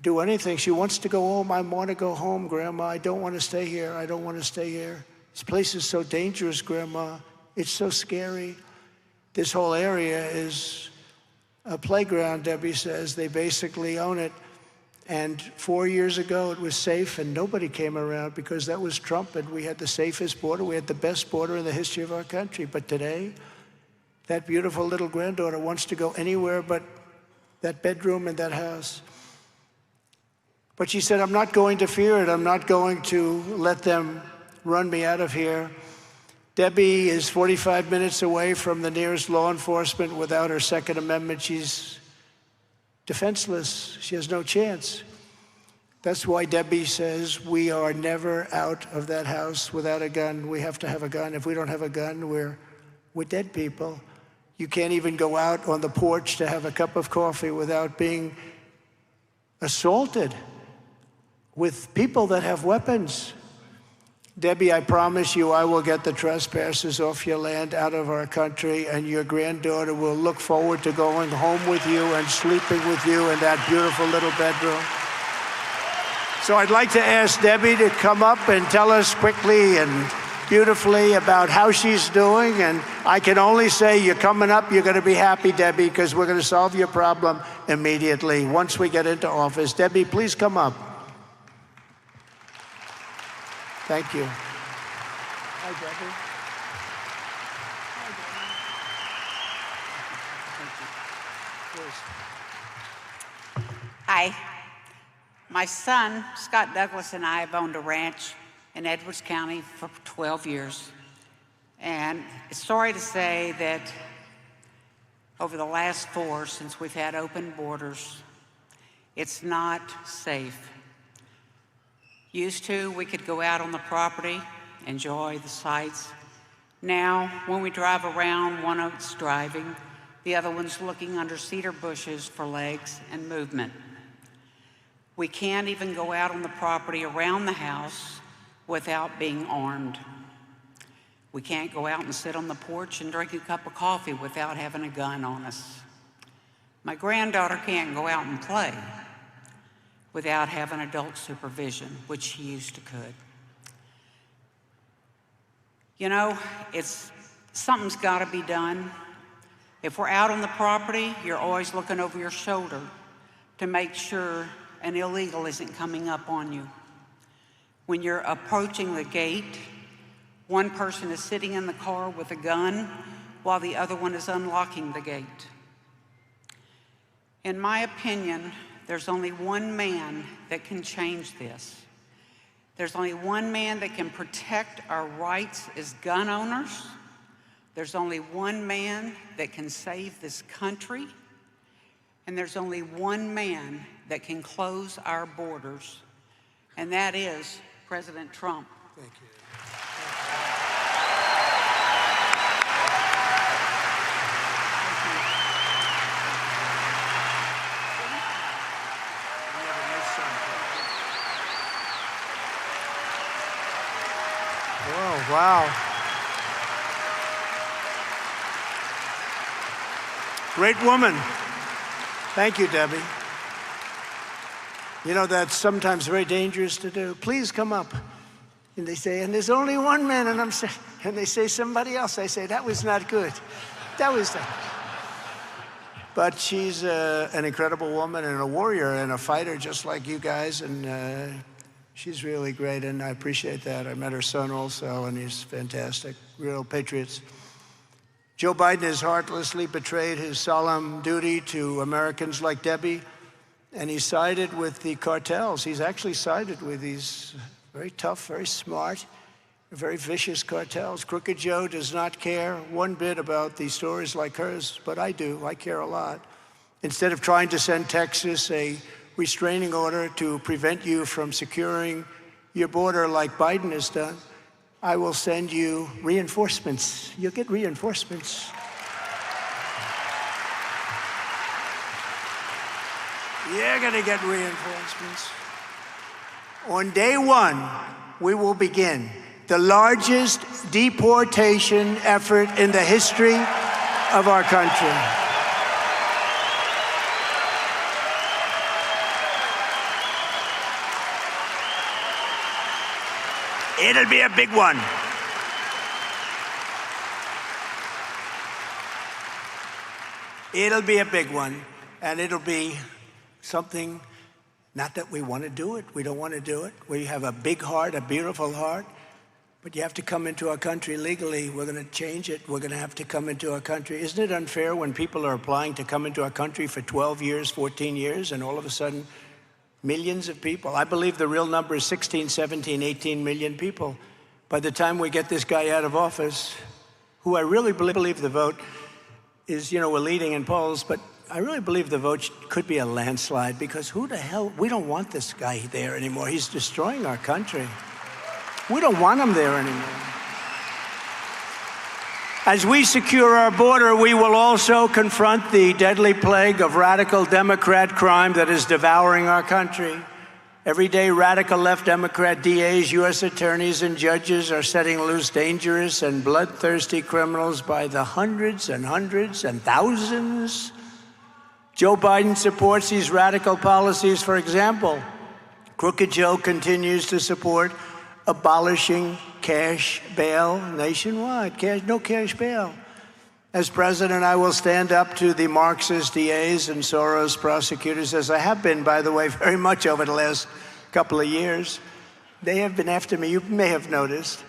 do anything. She wants to go home. "I want to go home, Grandma. I don't want to stay here. I don't want to stay here. This place is so dangerous, Grandma. It's so scary." This whole area is a playground, Debbie says. They basically own it. And 4 years ago, it was safe, and nobody came around because that was Trump, and we had the safest border. We had the best border in the history of our country. But today, that beautiful little granddaughter wants to go anywhere but that bedroom in that house. But she said, I'm not going to fear it. I'm not going to let them run me out of here. Debbie is 45 minutes away from the nearest law enforcement. Without her Second Amendment, she's defenseless. She has no chance. That's why Debbie says we are never out of that house without a gun. We have to have a gun. If we don't have a gun, we're dead people. You can't even go out on the porch to have a cup of coffee without being assaulted with people that have weapons. Debbie, I promise you I will get the trespassers off your land, out of our country, and your granddaughter will look forward to going home with you and sleeping with you in that beautiful little bedroom. So I'd like to ask Debbie to come up and tell us quickly and beautifully about how she's doing. And I can only say you're coming up, you're going to be happy, Debbie, because we're going to solve your problem immediately once we get into office. Debbie, please come up. Thank you. Hi, Debbie. Hi, Debbie. Hi. My son, Scott Douglas, and I have owned a ranch in Edwards County for 12 years. And it's sorry to say that over the last 4, since we've had open borders, it's not safe. Used to, we could go out on the property, enjoy the sights. Now, when we drive around, one of us driving, the other one's looking under cedar bushes for legs and movement. We can't even go out on the property around the house without being armed. We can't go out and sit on the porch and drink a cup of coffee without having a gun on us. My granddaughter can't go out and play without having adult supervision, which she used to could. You know, something's got to be done. If we're out on the property, you're always looking over your shoulder to make sure an illegal isn't coming up on you. When you're approaching the gate, one person is sitting in the car with a gun while the other one is unlocking the gate. In my opinion, there's only one man that can change this. There's only one man that can protect our rights as gun owners. There's only one man that can save this country. And there's only one man that can close our borders, and that is President Trump. Thank you. Whoa, wow. Great woman. Thank you, Debbie. You know, that's sometimes very dangerous to do. Please come up. And they say, and there's only one man, and they say somebody else. I say, that was not good. That was that. But she's an incredible woman and a warrior and a fighter just like you guys, and she's really great, and I appreciate that. I met her son also, and he's fantastic, real patriots. Joe Biden has heartlessly betrayed his solemn duty to Americans like Debbie, and he sided with the cartels. He's actually sided with these very tough, very smart, very vicious cartels. Crooked Joe does not care one bit about these stories like hers, but I do. I care a lot. Instead of trying to send Texas a restraining order to prevent you from securing your border like Biden has done, I will send you reinforcements. You'll get reinforcements. You're gonna get reinforcements. On day 1, we will begin the largest deportation effort in the history of our country. It'll be a big one. It'll be a big one, and it'll be something Not that we want to do it. We don't want to do it. We have a big heart, a beautiful heart. But you have to come into our country legally. We're going to change it. We're going to have to come into our country. Isn't it unfair when people are applying to come into our country for 12 years, 14 years, and all of a sudden, millions of people? I believe the real number is 16, 17, 18 million people. By the time we get this guy out of office, who I really believe the vote is, we're leading in polls, but I really believe the vote could be a landslide, because who the hell, we don't want this guy there anymore. He's destroying our country. We don't want him there anymore. As we secure our border, we will also confront the deadly plague of radical Democrat crime that is devouring our country. Every day, radical left Democrat DAs, U.S. attorneys, and judges are setting loose dangerous and bloodthirsty criminals by the hundreds and hundreds and thousands. Joe Biden supports these radical policies. For example, Crooked Joe continues to support abolishing cash bail nationwide. No cash bail. As president, I will stand up to the Marxist DAs and Soros prosecutors, as I have been, by the way, very much over the last couple of years. They have been after me, you may have noticed.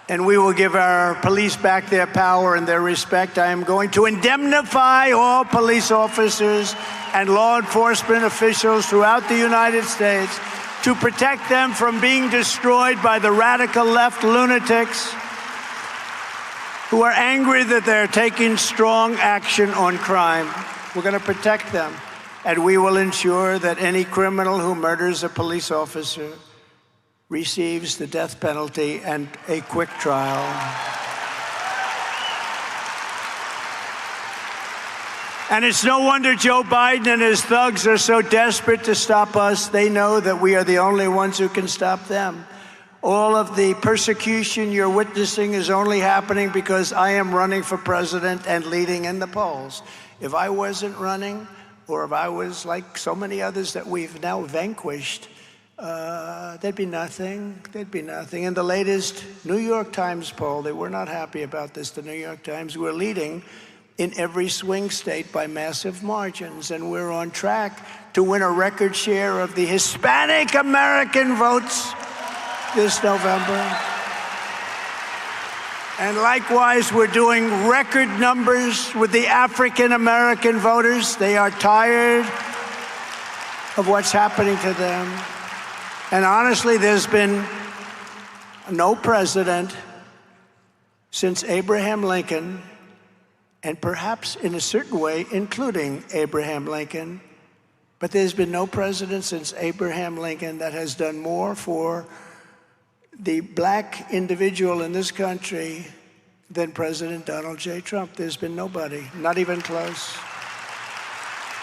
And we will give our police back their power and their respect. I am going to indemnify all police officers and law enforcement officials throughout the United States to protect them from being destroyed by the radical left lunatics who are angry that they're taking strong action on crime. We're going to protect them, and we will ensure that any criminal who murders a police officer receives the death penalty and a quick trial. And it's no wonder Joe Biden and his thugs are so desperate to stop us. They know that we are the only ones who can stop them. All of the persecution you're witnessing is only happening because I am running for president and leading in the polls. If I wasn't running, or if I was like so many others that we've now vanquished, there'd be nothing. There'd be nothing. In the latest New York Times poll, they were not happy about this. The New York Times, we're leading in every swing state by massive margins, and we're on track to win a record share of the Hispanic American votes this November. And likewise, we're doing record numbers with the African American voters. They are tired of what's happening to them. And honestly, there's been no president since Abraham Lincoln, and perhaps in a certain way, including Abraham Lincoln, but there's been no president since Abraham Lincoln that has done more for the black individual in this country than President Donald J. Trump. There's been nobody, not even close.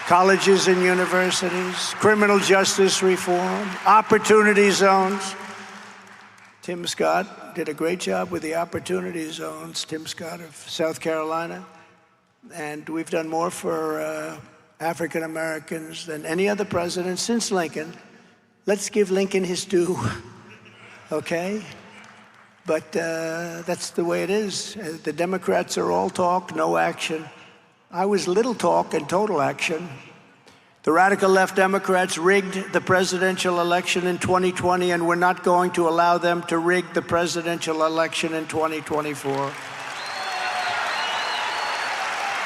Colleges and universities, criminal justice reform, opportunity zones. Tim Scott did a great job with the opportunity zones, Tim Scott of South Carolina. And we've done more for African Americans than any other president since Lincoln. Let's give Lincoln his due, okay? But that's the way it is. The Democrats are all talk, no action. I was little talk and total action. The radical left Democrats rigged the presidential election in 2020, and we're not going to allow them to rig the presidential election in 2024.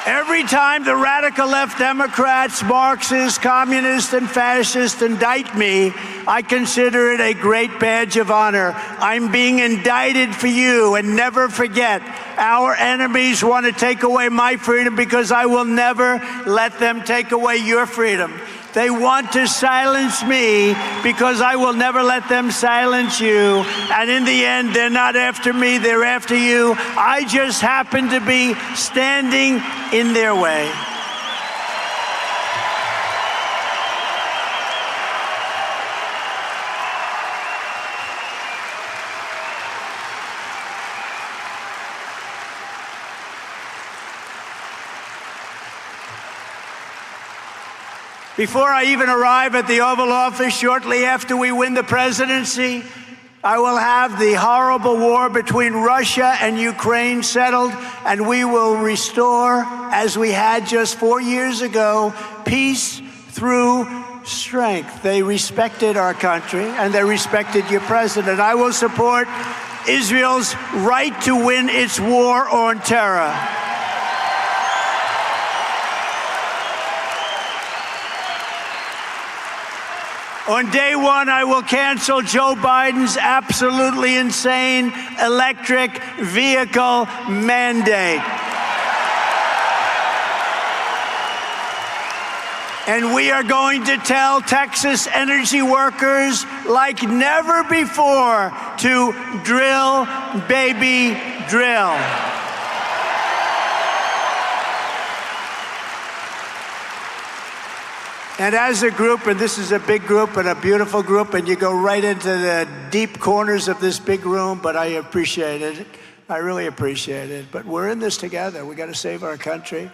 Every time the radical left Democrats, Marxists, communists, and fascists indict me, I consider it a great badge of honor. I'm being indicted for you, and never forget, our enemies want to take away my freedom because I will never let them take away your freedom. They want to silence me because I will never let them silence you. And in the end, they're not after me, they're after you. I just happen to be standing in their way. Before I even arrive at the Oval Office, shortly after we win the presidency, I will have the horrible war between Russia and Ukraine settled, and we will restore, as we had just 4 years ago, peace through strength. They respected our country, and they respected your president. I will support Israel's right to win its war on terror. On day one, I will cancel Joe Biden's absolutely insane electric vehicle mandate. And we are going to tell Texas energy workers like never before to drill, baby, drill. And as a group, and this is a big group and a beautiful group, and you go right into the deep corners of this big room, but I appreciate it. I really appreciate it. But we're in this together. We got to save our country.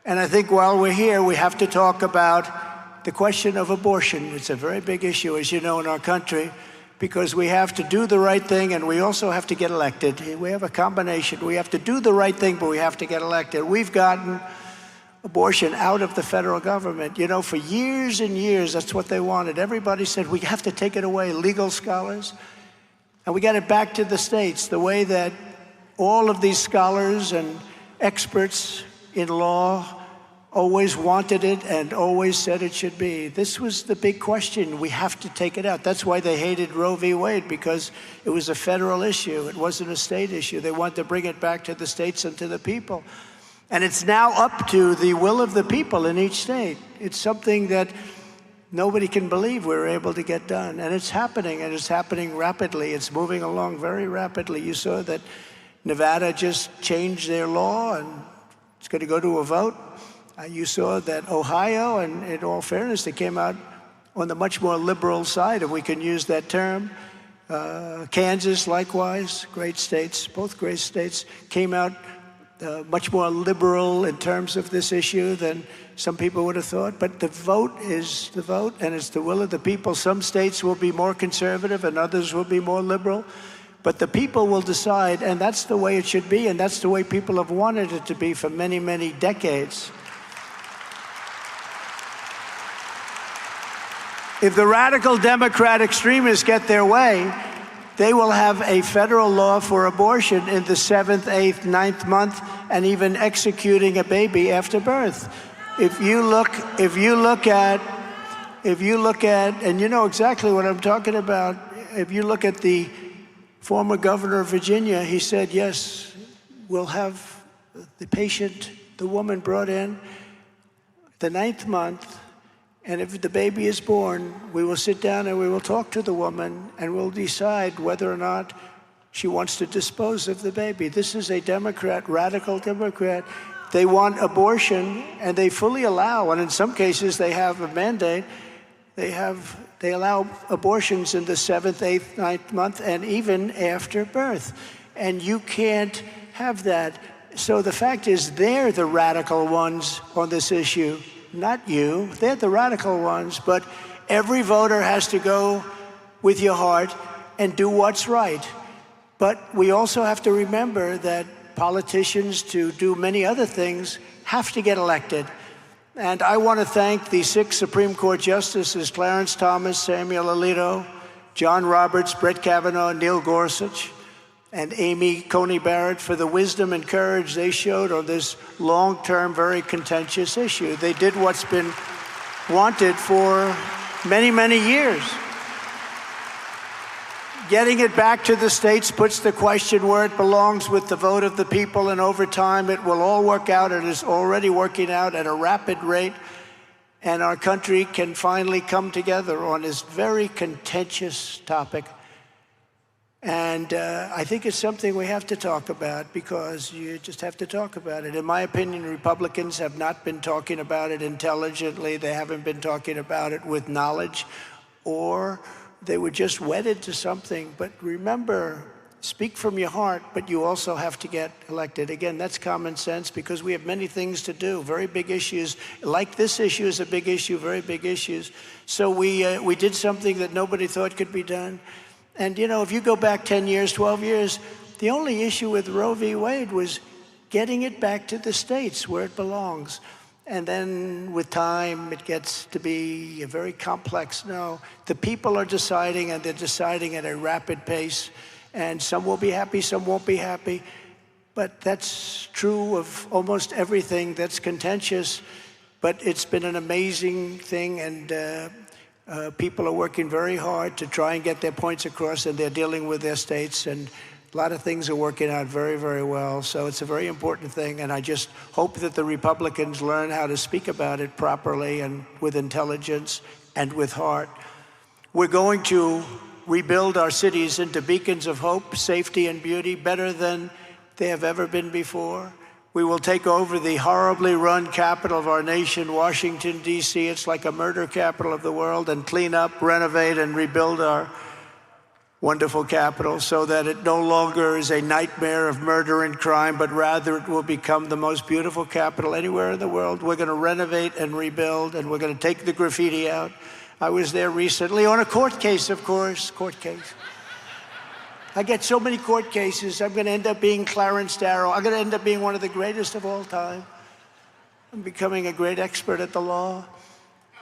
And I think while we're here, we have to talk about the question of abortion. It's a very big issue, as you know, in our country, because we have to do the right thing and we also have to get elected. We have a combination. We have to do the right thing, but we have to get elected. We've gotten abortion out of the federal government. You know, for years and years, that's what they wanted. Everybody said, we have to take it away, legal scholars. And we got it back to the states, the way that all of these scholars and experts in law always wanted it and always said it should be. This was the big question. We have to take it out. That's why they hated Roe v. Wade, because it was a federal issue. It wasn't a state issue. They wanted to bring it back to the states and to the people. And it's now up to the will of the people in each state. It's something that nobody can believe we're able to get done. And it's happening rapidly. It's moving along very rapidly. You saw that Nevada just changed their law, and it's going to go to a vote. You saw that Ohio, and in all fairness, they came out on the much more liberal side, if we can use that term. Kansas, likewise, great states, both great states, came out much more liberal in terms of this issue than some people would have thought. But the vote is the vote, and it's the will of the people. Some states will be more conservative and others will be more liberal. But the people will decide, and that's the way it should be, and that's the way people have wanted it to be for many, many decades. If the radical Democrat extremists get their way, they will have a federal law for abortion in the 7th, 8th, 9th month, and even executing a baby after birth. If you look at, and you know exactly what I'm talking about, if you look at the former governor of Virginia, he said, yes, we'll have the patient, the woman brought in the 9th month, and if the baby is born, we will sit down and we will talk to the woman and we'll decide whether or not she wants to dispose of the baby. This is a Democrat, radical Democrat. They want abortion, and they fully allow, and in some cases they have a mandate, they allow abortions in the 7th, 8th, 9th month, and even after birth. And you can't have that. So the fact is, they're the radical ones on this issue. Not you, they're the radical ones, but every voter has to go with your heart and do what's right. But we also have to remember that politicians, to do many other things, have to get elected. And I want to thank the 6 Supreme Court justices, Clarence Thomas, Samuel Alito, John Roberts, Brett Kavanaugh, Neil Gorsuch, and Amy Coney Barrett for the wisdom and courage they showed on this long-term, very contentious issue. They did what's been wanted for many, many years. Getting it back to the states puts the question where it belongs, with the vote of the people, and over time it will all work out. It is already working out at a rapid rate, and our country can finally come together on this very contentious topic. And I think it's something we have to talk about, because you just have to talk about it. In my opinion, Republicans have not been talking about it intelligently. They haven't been talking about it with knowledge, or they were just wedded to something. But remember, speak from your heart, but you also have to get elected. Again, that's common sense, because we have many things to do, very big issues. Like this issue is a big issue, very big issues. So we did something that nobody thought could be done. And, you know, if you go back 10 years, 12 years, the only issue with Roe v. Wade was getting it back to the states where it belongs. And then with time, it gets to be a very complex. No, the people are deciding, and they're deciding at a rapid pace. And some will be happy, some won't be happy. But that's true of almost everything that's contentious. But it's been an amazing thing, and people are working very hard to try and get their points across, and they're dealing with their states. And a lot of things are working out very, very well. So it's a very important thing, and I just hope that the Republicans learn how to speak about it properly and with intelligence and with heart. We're going to rebuild our cities into beacons of hope, safety, and beauty better than they have ever been before. We will take over the horribly run capital of our nation, Washington, D.C. It's like a murder capital of the world, and clean up, renovate, and rebuild our wonderful capital so that it no longer is a nightmare of murder and crime, but rather it will become the most beautiful capital anywhere in the world. We're going to renovate and rebuild, and we're going to take the graffiti out. I was there recently on a court case, of course, court case. I get so many court cases. I'm going to end up being Clarence Darrow. I'm going to end up being one of the greatest of all time. I'm becoming a great expert at the law.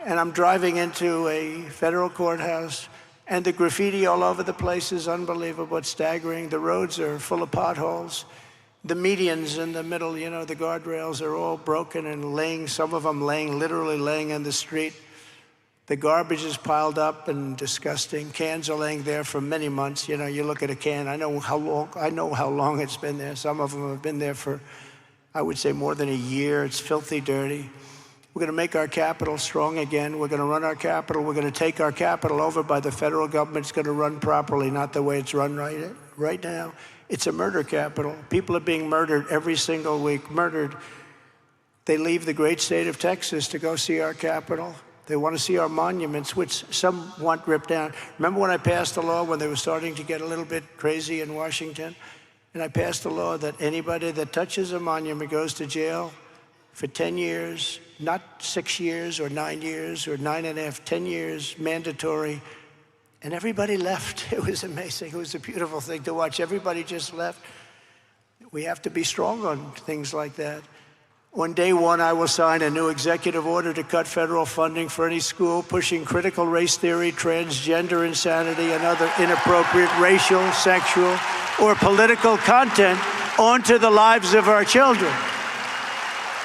And I'm driving into a federal courthouse, and the graffiti all over the place is unbelievable. It's staggering. The roads are full of potholes. The medians in the middle, you know, the guardrails are all broken and laying, some of them literally laying in the street. The garbage is piled up and disgusting. Cans are laying there for many months. You know, you look at a can, I know how long it's been there. Some of them have been there for, I would say, more than a year. It's filthy dirty. We're going to make our capital strong again. We're going to run our capital. We're going to take our capital over by the federal government. It's going to run properly, not the way it's run right now. It's a murder capital. People are being murdered every single week, murdered. They leave the great state of Texas to go see our capital. They want to see our monuments, which some want ripped down. Remember when I passed a law when they were starting to get a little bit crazy in Washington? And I passed a law that anybody that touches a monument goes to jail for 10 years, not 6 years or 9 years or 9.5, 10 years, mandatory. And everybody left. It was amazing. It was a beautiful thing to watch. Everybody just left. We have to be strong on things like that. On day one, I will sign a new executive order to cut federal funding for any school pushing critical race theory, transgender insanity, and other inappropriate racial, sexual, or political content onto the lives of our children.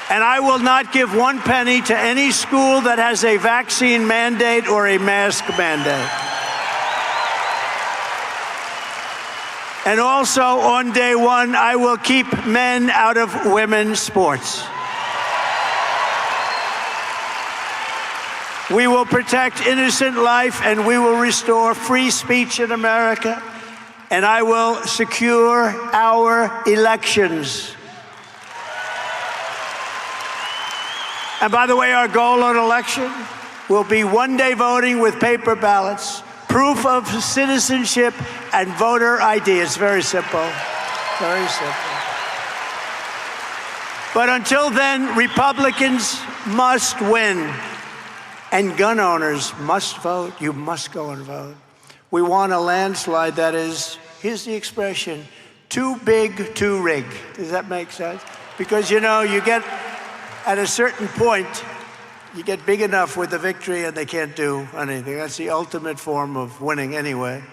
And I will not give 1 penny to any school that has a vaccine mandate or a mask mandate. And also on day one, I will keep men out of women's sports. We will protect innocent life, and we will restore free speech in America, and I will secure our elections. And by the way, our goal on election will be one-day voting with paper ballots, proof of citizenship, and voter ID. It's very simple, very simple. But until then, Republicans must win. And gun owners must vote. You must go and vote. We want a landslide that is, here's the expression, too big to rig. Does that make sense? Because, you know, you get, at a certain point, you get big enough with the victory and they can't do anything. That's the ultimate form of winning anyway.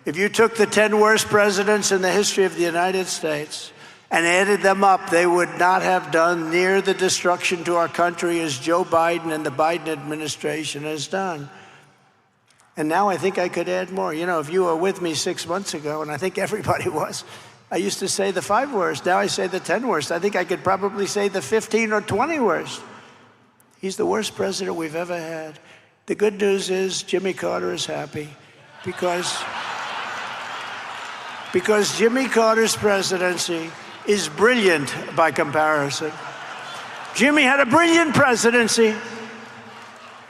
If you took the 10 worst presidents in the history of the United States and added them up, they would not have done near the destruction to our country as Joe Biden and the Biden administration has done. And now I think I could add more. You know, if you were with me 6 months ago, and I think everybody was, I used to say the 5 worst. Now I say the 10 worst. I think I could probably say the 15 or 20 worst. He's the worst president we've ever had. The good news is Jimmy Carter is happy because Jimmy Carter's presidency is brilliant by comparison. Jimmy had a brilliant presidency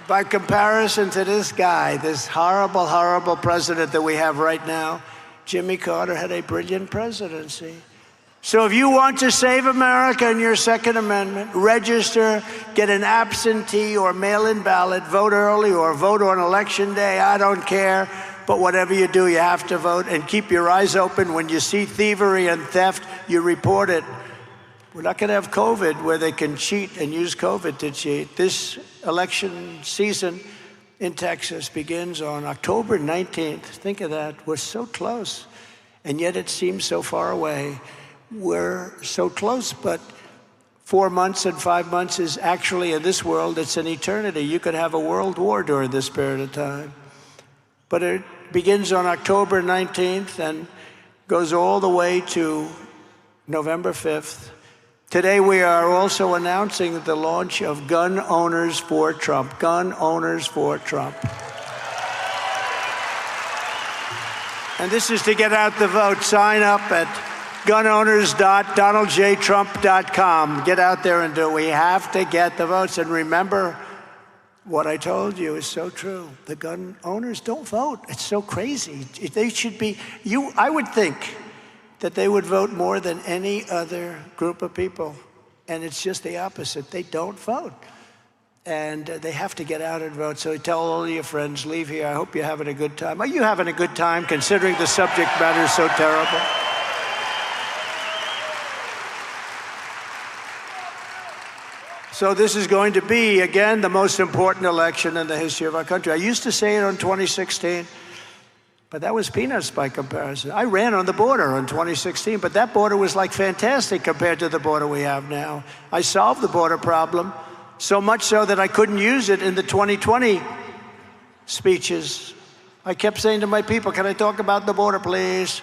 by comparison to this guy, this horrible, horrible president that we have right now. Jimmy Carter had a brilliant presidency. So if you want to save America in your Second Amendment, register, get an absentee or mail-in ballot, vote early or vote on election day, I don't care. But whatever you do, you have to vote, and keep your eyes open. When you see thievery and theft, you report it. We're not going to have COVID where they can cheat and use COVID to cheat. This election season in Texas begins on October 19th. Think of that. We're so close, and yet it seems so far away. We're so close, but 4 months and 5 months is actually, in this world, it's an eternity. You could have a world war during this period of time. But it begins on October 19th and goes all the way to November 5th. Today, we are also announcing the launch of Gun Owners for Trump. Gun Owners for Trump. And this is to get out the vote. Sign up at gunowners.donaldjtrump.com. Get out there and do it. We have to get the votes. And remember, what I told you is so true. The gun owners don't vote. It's so crazy. They should be, I would think that they would vote more than any other group of people. And it's just the opposite. They don't vote. And they have to get out and vote. So tell all your friends, leave here. I hope you're having a good time. Are you having a good time considering the subject matter is so terrible? So this is going to be, again, the most important election in the history of our country. I used to say it on 2016. But that was peanuts by comparison. I ran on the border in 2016, but that border was like fantastic compared to the border we have now. I solved the border problem, so much so that I couldn't use it in the 2020 speeches. I kept saying to my people, can I talk about the border, please?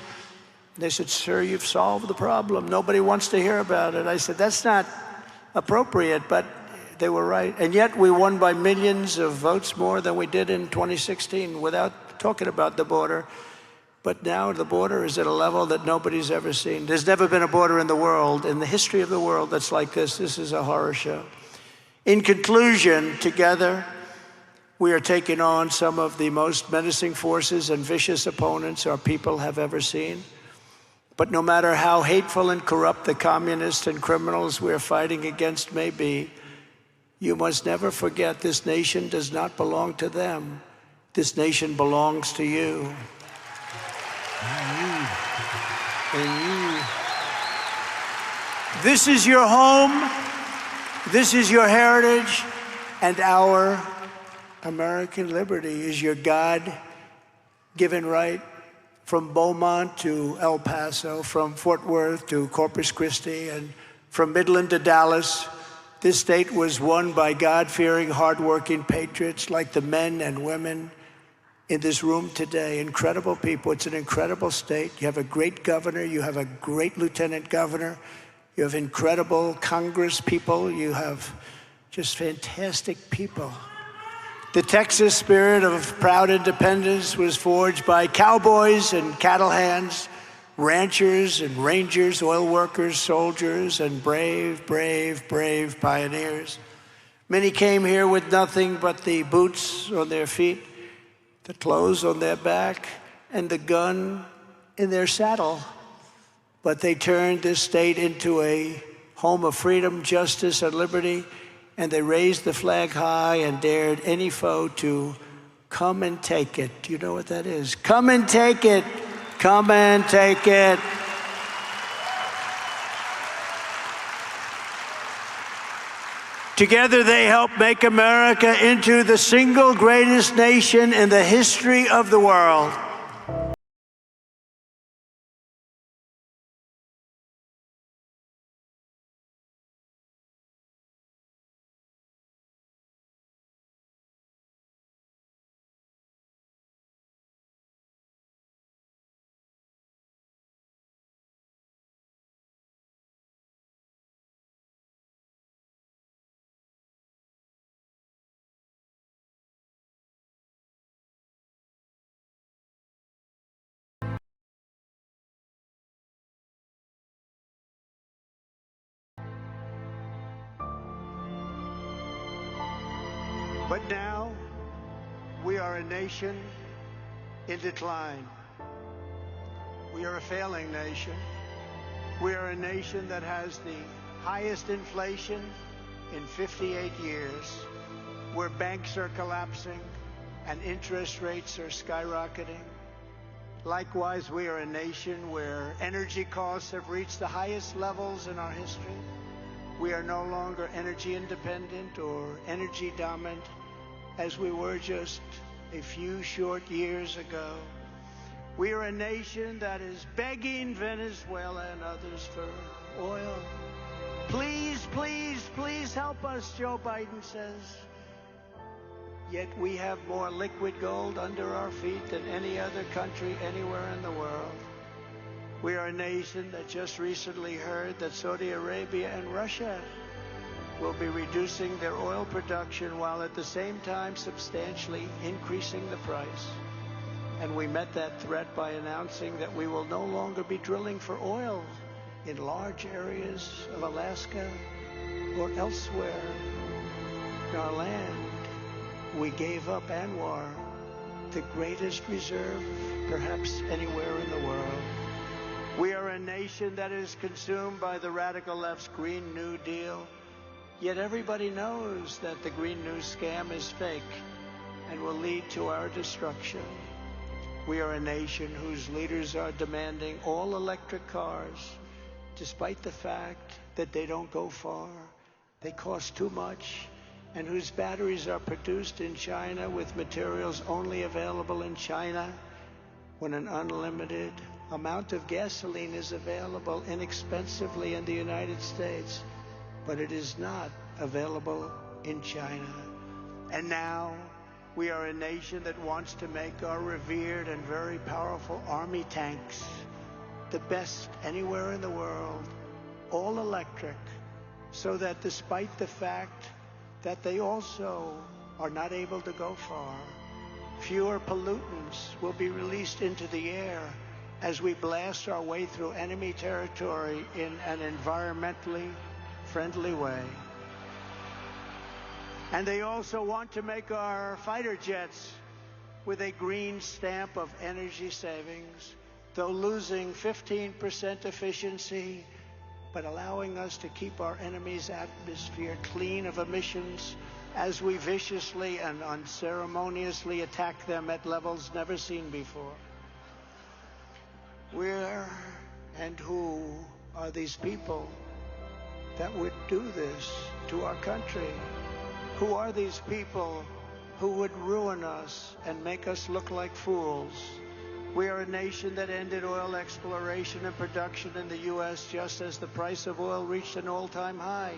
They said, sir, you've solved the problem. Nobody wants to hear about it. I said, that's not appropriate, but they were right. And yet we won by millions of votes more than we did in 2016 without talking about the border. But now the border is at a level that nobody's ever seen. There's never been a border in the world, in the history of the world, that's like this. This is a horror show. In conclusion, together, we are taking on some of the most menacing forces and vicious opponents our people have ever seen. But no matter how hateful and corrupt the communists and criminals we're fighting against may be, you must never forget this nation does not belong to them. This nation belongs to you. And you. This is your home. This is your heritage. And our American liberty is your God-given right. From Beaumont to El Paso, from Fort Worth to Corpus Christi, and from Midland to Dallas, this state was won by God-fearing, hardworking patriots like the men and women in this room today. Incredible people. It's an incredible state. You have a great governor. You have a great lieutenant governor. You have incredible Congress people. You have just fantastic people. The Texas spirit of proud independence was forged by cowboys and cattle hands, ranchers and rangers, oil workers, soldiers, and brave, brave, brave pioneers. Many came here with nothing but the boots on their feet, the clothes on their back, and the gun in their saddle. But they turned this state into a home of freedom, justice, and liberty, and they raised the flag high and dared any foe to come and take it. Do you know what that is? Come and take it. Come and take it. Together they helped make America into the single greatest nation in the history of the world. But now, we are a nation in decline. We are a failing nation. We are a nation that has the highest inflation in 58 years, where banks are collapsing and interest rates are skyrocketing. Likewise, we are a nation where energy costs have reached the highest levels in our history. We are no longer energy independent or energy dominant as we were just a few short years ago. We are a nation that is begging Venezuela and others for oil. Please, please, please help us, Joe Biden says. Yet we have more liquid gold under our feet than any other country anywhere in the world. We are a nation that just recently heard that Saudi Arabia and Russia will be reducing their oil production while at the same time substantially increasing the price. And we met that threat by announcing that we will no longer be drilling for oil in large areas of Alaska or elsewhere in our land. We gave up Anwar, the greatest reserve perhaps anywhere in the world. We are a nation that is consumed by the radical left's Green New Deal. Yet everybody knows that the Green New scam is fake and will lead to our destruction. We are a nation whose leaders are demanding all electric cars, despite the fact that they don't go far, they cost too much, and whose batteries are produced in China with materials only available in China, when an unlimited amount of gasoline is available inexpensively in the United States, but it is not available in China. And now we are a nation that wants to make our revered and very powerful army tanks the best anywhere in the world, all electric, so that despite the fact that they also are not able to go far, fewer pollutants will be released into the air as we blast our way through enemy territory in an environmentally friendly way. And they also want to make our fighter jets with a green stamp of energy savings, though losing 15% efficiency, but allowing us to keep our enemy's atmosphere clean of emissions as we viciously and unceremoniously attack them at levels never seen before. Where and who are these people that would do this to our country? Who are these people who would ruin us and make us look like fools? We are a nation that ended oil exploration and production in the U.S. just as the price of oil reached an all-time high.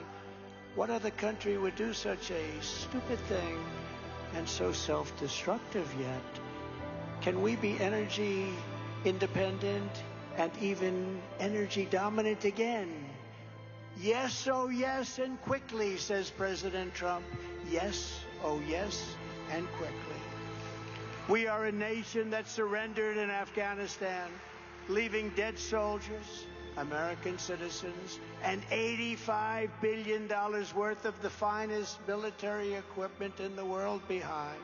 What other country would do such a stupid thing and so self-destructive yet? Can we be energy independent and even energy dominant again? Yes, oh yes, and quickly, says President Trump. Yes, oh yes, and quickly. We are a nation that surrendered in Afghanistan, leaving dead soldiers, American citizens, and $85 billion worth of the finest military equipment in the world behind,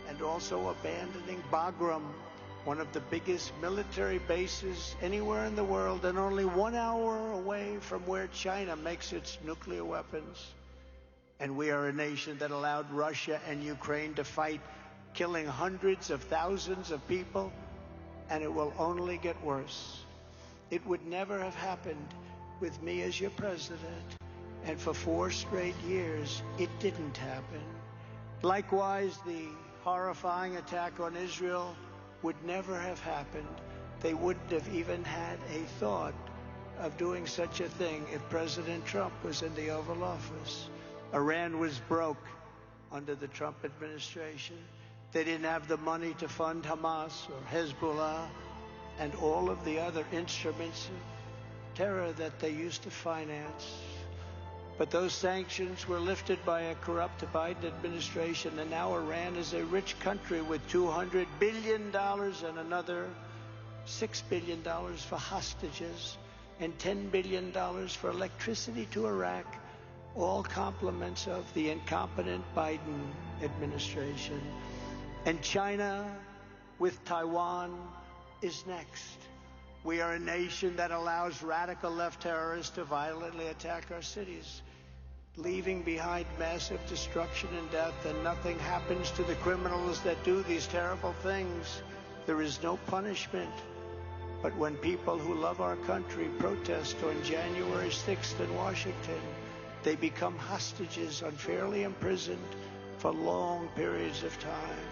and also abandoning Bagram, one of the biggest military bases anywhere in the world and only 1 hour away from where China makes its nuclear weapons. And we are a nation that allowed Russia and Ukraine to fight, killing hundreds of thousands of people, and it will only get worse. It would never have happened with me as your president, and for 4 straight years, it didn't happen. Likewise, the horrifying attack on Israel would never have happened. They wouldn't have even had a thought of doing such a thing if President Trump was in the Oval Office. Iran was broke under the Trump administration. They didn't have the money to fund Hamas or Hezbollah and all of the other instruments of terror that they used to finance. But those sanctions were lifted by a corrupt Biden administration, and now Iran is a rich country with $200 billion and another $6 billion for hostages and $10 billion for electricity to Iraq, all compliments of the incompetent Biden administration. And China with Taiwan is next. We are a nation that allows radical left terrorists to violently attack our cities, leaving behind massive destruction and death, and nothing happens to the criminals that do these terrible things. There is no punishment. But when people who love our country protest on January 6th in Washington, They become hostages, unfairly imprisoned for long periods of time.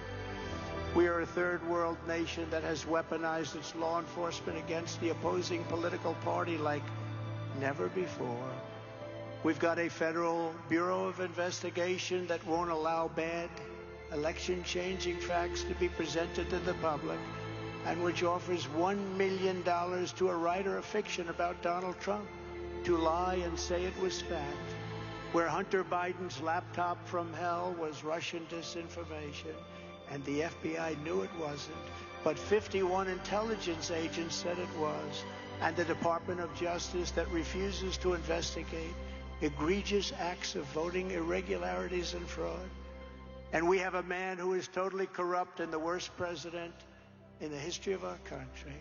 We are a third world nation that has weaponized its law enforcement against the opposing political party like never before. We've got a federal Bureau of Investigation that won't allow bad election-changing facts to be presented to the public, and which offers $1 million to a writer of fiction about Donald Trump to lie and say it was fact. Where Hunter Biden's laptop from hell was Russian disinformation, and the FBI knew it wasn't, but 51 intelligence agents said it was, and the Department of Justice that refuses to investigate egregious acts of voting irregularities and fraud. And we have a man who is totally corrupt and the worst president in the history of our country,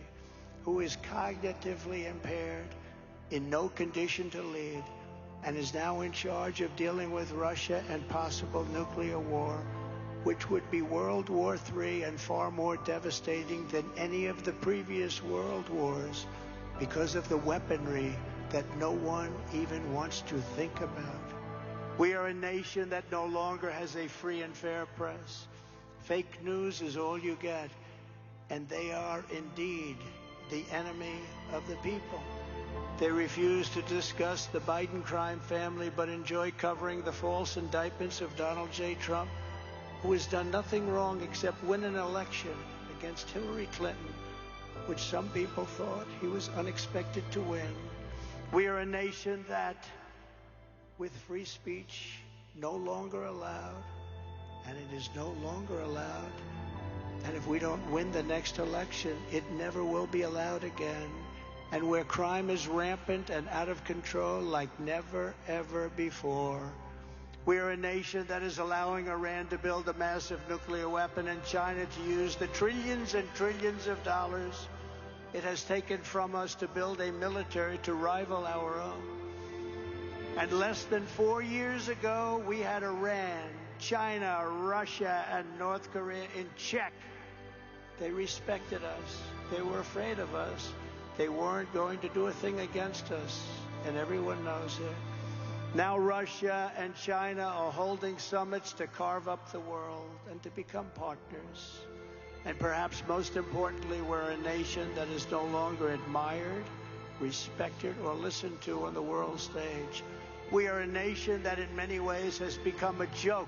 who is cognitively impaired, in no condition to lead, and is now in charge of dealing with Russia and possible nuclear war, which would be World War III and far more devastating than any of the previous world wars because of the weaponry that no one even wants to think about. We are a nation that no longer has a free and fair press. Fake news is all you get, and they are indeed the enemy of the people. They refuse to discuss the Biden crime family, but enjoy covering the false indictments of Donald J. Trump, who has done nothing wrong except win an election against Hillary Clinton, which some people thought he was unexpected to win. We are a nation that, with free speech no longer allowed, and it is no longer allowed, and if we don't win the next election, it never will be allowed again. And where crime is rampant and out of control like never, ever before. We are a nation that is allowing Iran to build a massive nuclear weapon and China to use the trillions and trillions of dollars it has taken from us to build a military to rival our own. And less than 4 years ago, we had Iran, China, Russia, and North Korea in check. They respected us. They were afraid of us. They weren't going to do a thing against us, and everyone knows it. Now Russia and China are holding summits to carve up the world and to become partners. And perhaps most importantly, we're a nation that is no longer admired, respected, or listened to on the world stage. We are a nation that in many ways has become a joke.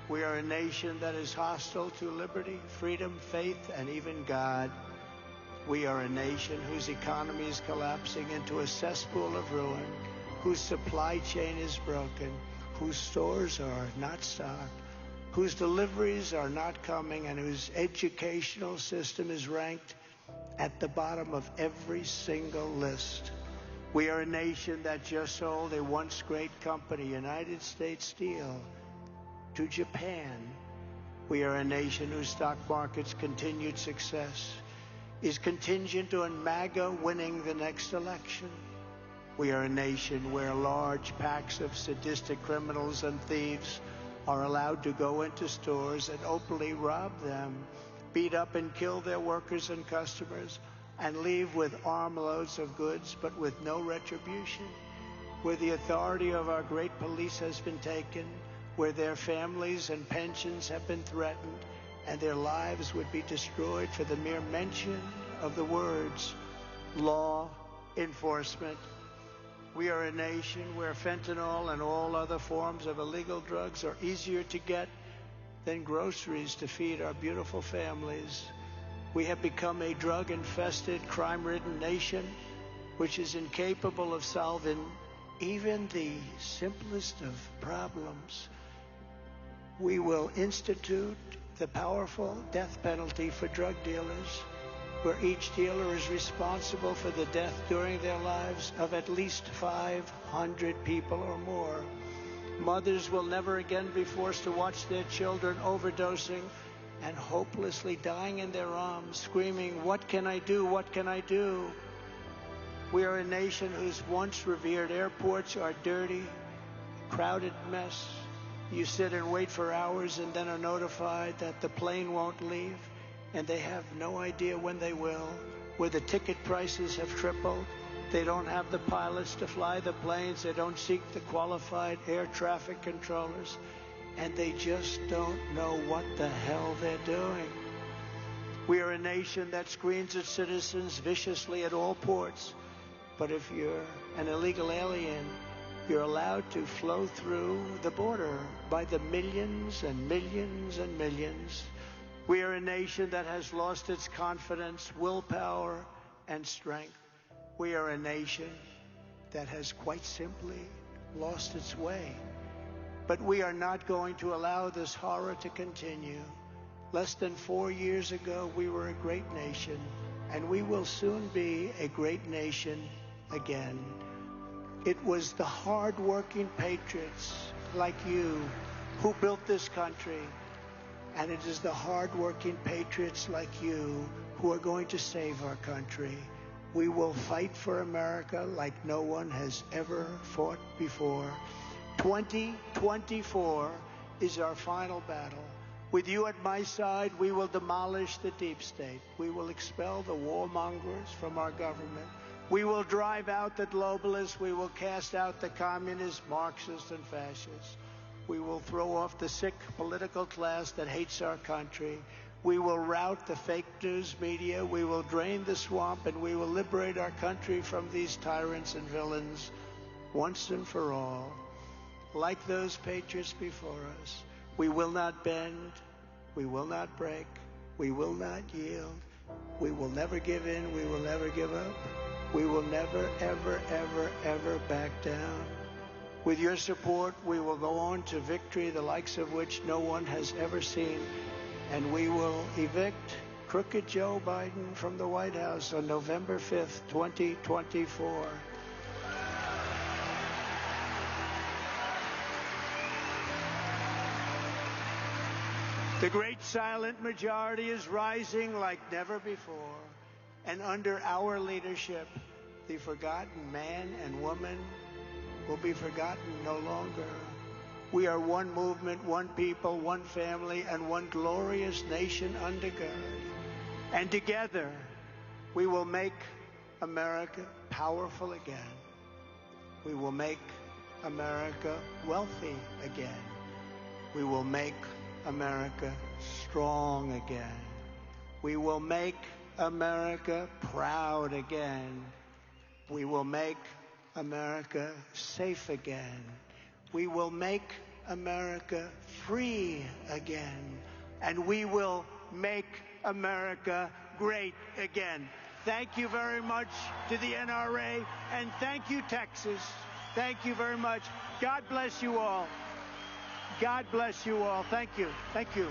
We are a nation that is hostile to liberty, freedom, faith, and even God. We are a nation whose economy is collapsing into a cesspool of ruin, whose supply chain is broken, whose stores are not stocked, whose deliveries are not coming, and whose educational system is ranked at the bottom of every single list. We are a nation that just sold a once great company, United States Steel, to Japan. We are a nation whose stock market's continued success is contingent on MAGA winning the next election. We are a nation where large packs of sadistic criminals and thieves are allowed to go into stores and openly rob them, beat up and kill their workers and customers, and leave with armloads of goods but with no retribution. Where the authority of our great police has been taken, where their families and pensions have been threatened, and their lives would be destroyed for the mere mention of the words law enforcement. We are a nation where fentanyl and all other forms of illegal drugs are easier to get than groceries to feed our beautiful families. We have become a drug-infested, crime-ridden nation which is incapable of solving even the simplest of problems. We will institute the powerful death penalty for drug dealers, where each dealer is responsible for the death during their lives of at least 500 people or more. Mothers will never again be forced to watch their children overdosing and hopelessly dying in their arms, screaming, "What can I do? What can I do?" We are a nation whose once revered airports are dirty, crowded mess. You sit and wait for hours and then are notified that the plane won't leave, and they have no idea when they will, where the ticket prices have tripled, They don't have the pilots to fly the planes. They don't seek the qualified air traffic controllers. And they just don't know what the hell they're doing. We are a nation that screens its citizens viciously at all ports. But if you're an illegal alien, you're allowed to flow through the border by the millions and millions and millions. We are a nation that has lost its confidence, willpower, and strength. We are a nation that has quite simply lost its way. But we are not going to allow this horror to continue. Less than 4 years ago, we were a great nation, and we will soon be a great nation again. It was the hard-working patriots like you who built this country, and it is the hard-working patriots like you who are going to save our country. We will fight for America like no one has ever fought before. 2024 is our final battle. With you at my side, we will demolish the deep state. We will expel the warmongers from our government. We will drive out the globalists. We will cast out the communists, Marxists, and fascists. We will throw off the sick political class that hates our country. We will rout the fake news media. We will drain the swamp, and we will liberate our country from these tyrants and villains once and for all. Like those patriots before us, we will not bend, we will not break, we will not yield, we will never give in, we will never give up, we will never, ever, ever, ever back down. With your support, we will go on to victory, the likes of which no one has ever seen, and we will evict crooked Joe Biden from the White House on November 5th, 2024. The great silent majority is rising like never before, and under our leadership, the forgotten man and woman will be forgotten no longer. We are one movement, one people, one family, and one glorious nation under God. And together, we will make America powerful again. We will make America wealthy again. We will make America strong again. We will make America proud again. We will make America safe again. We will make America free again. And we will make America great again. Thank you very much to the NRA, and thank you, Texas. Thank you very much. God bless you all. God bless you all. Thank you. Thank you.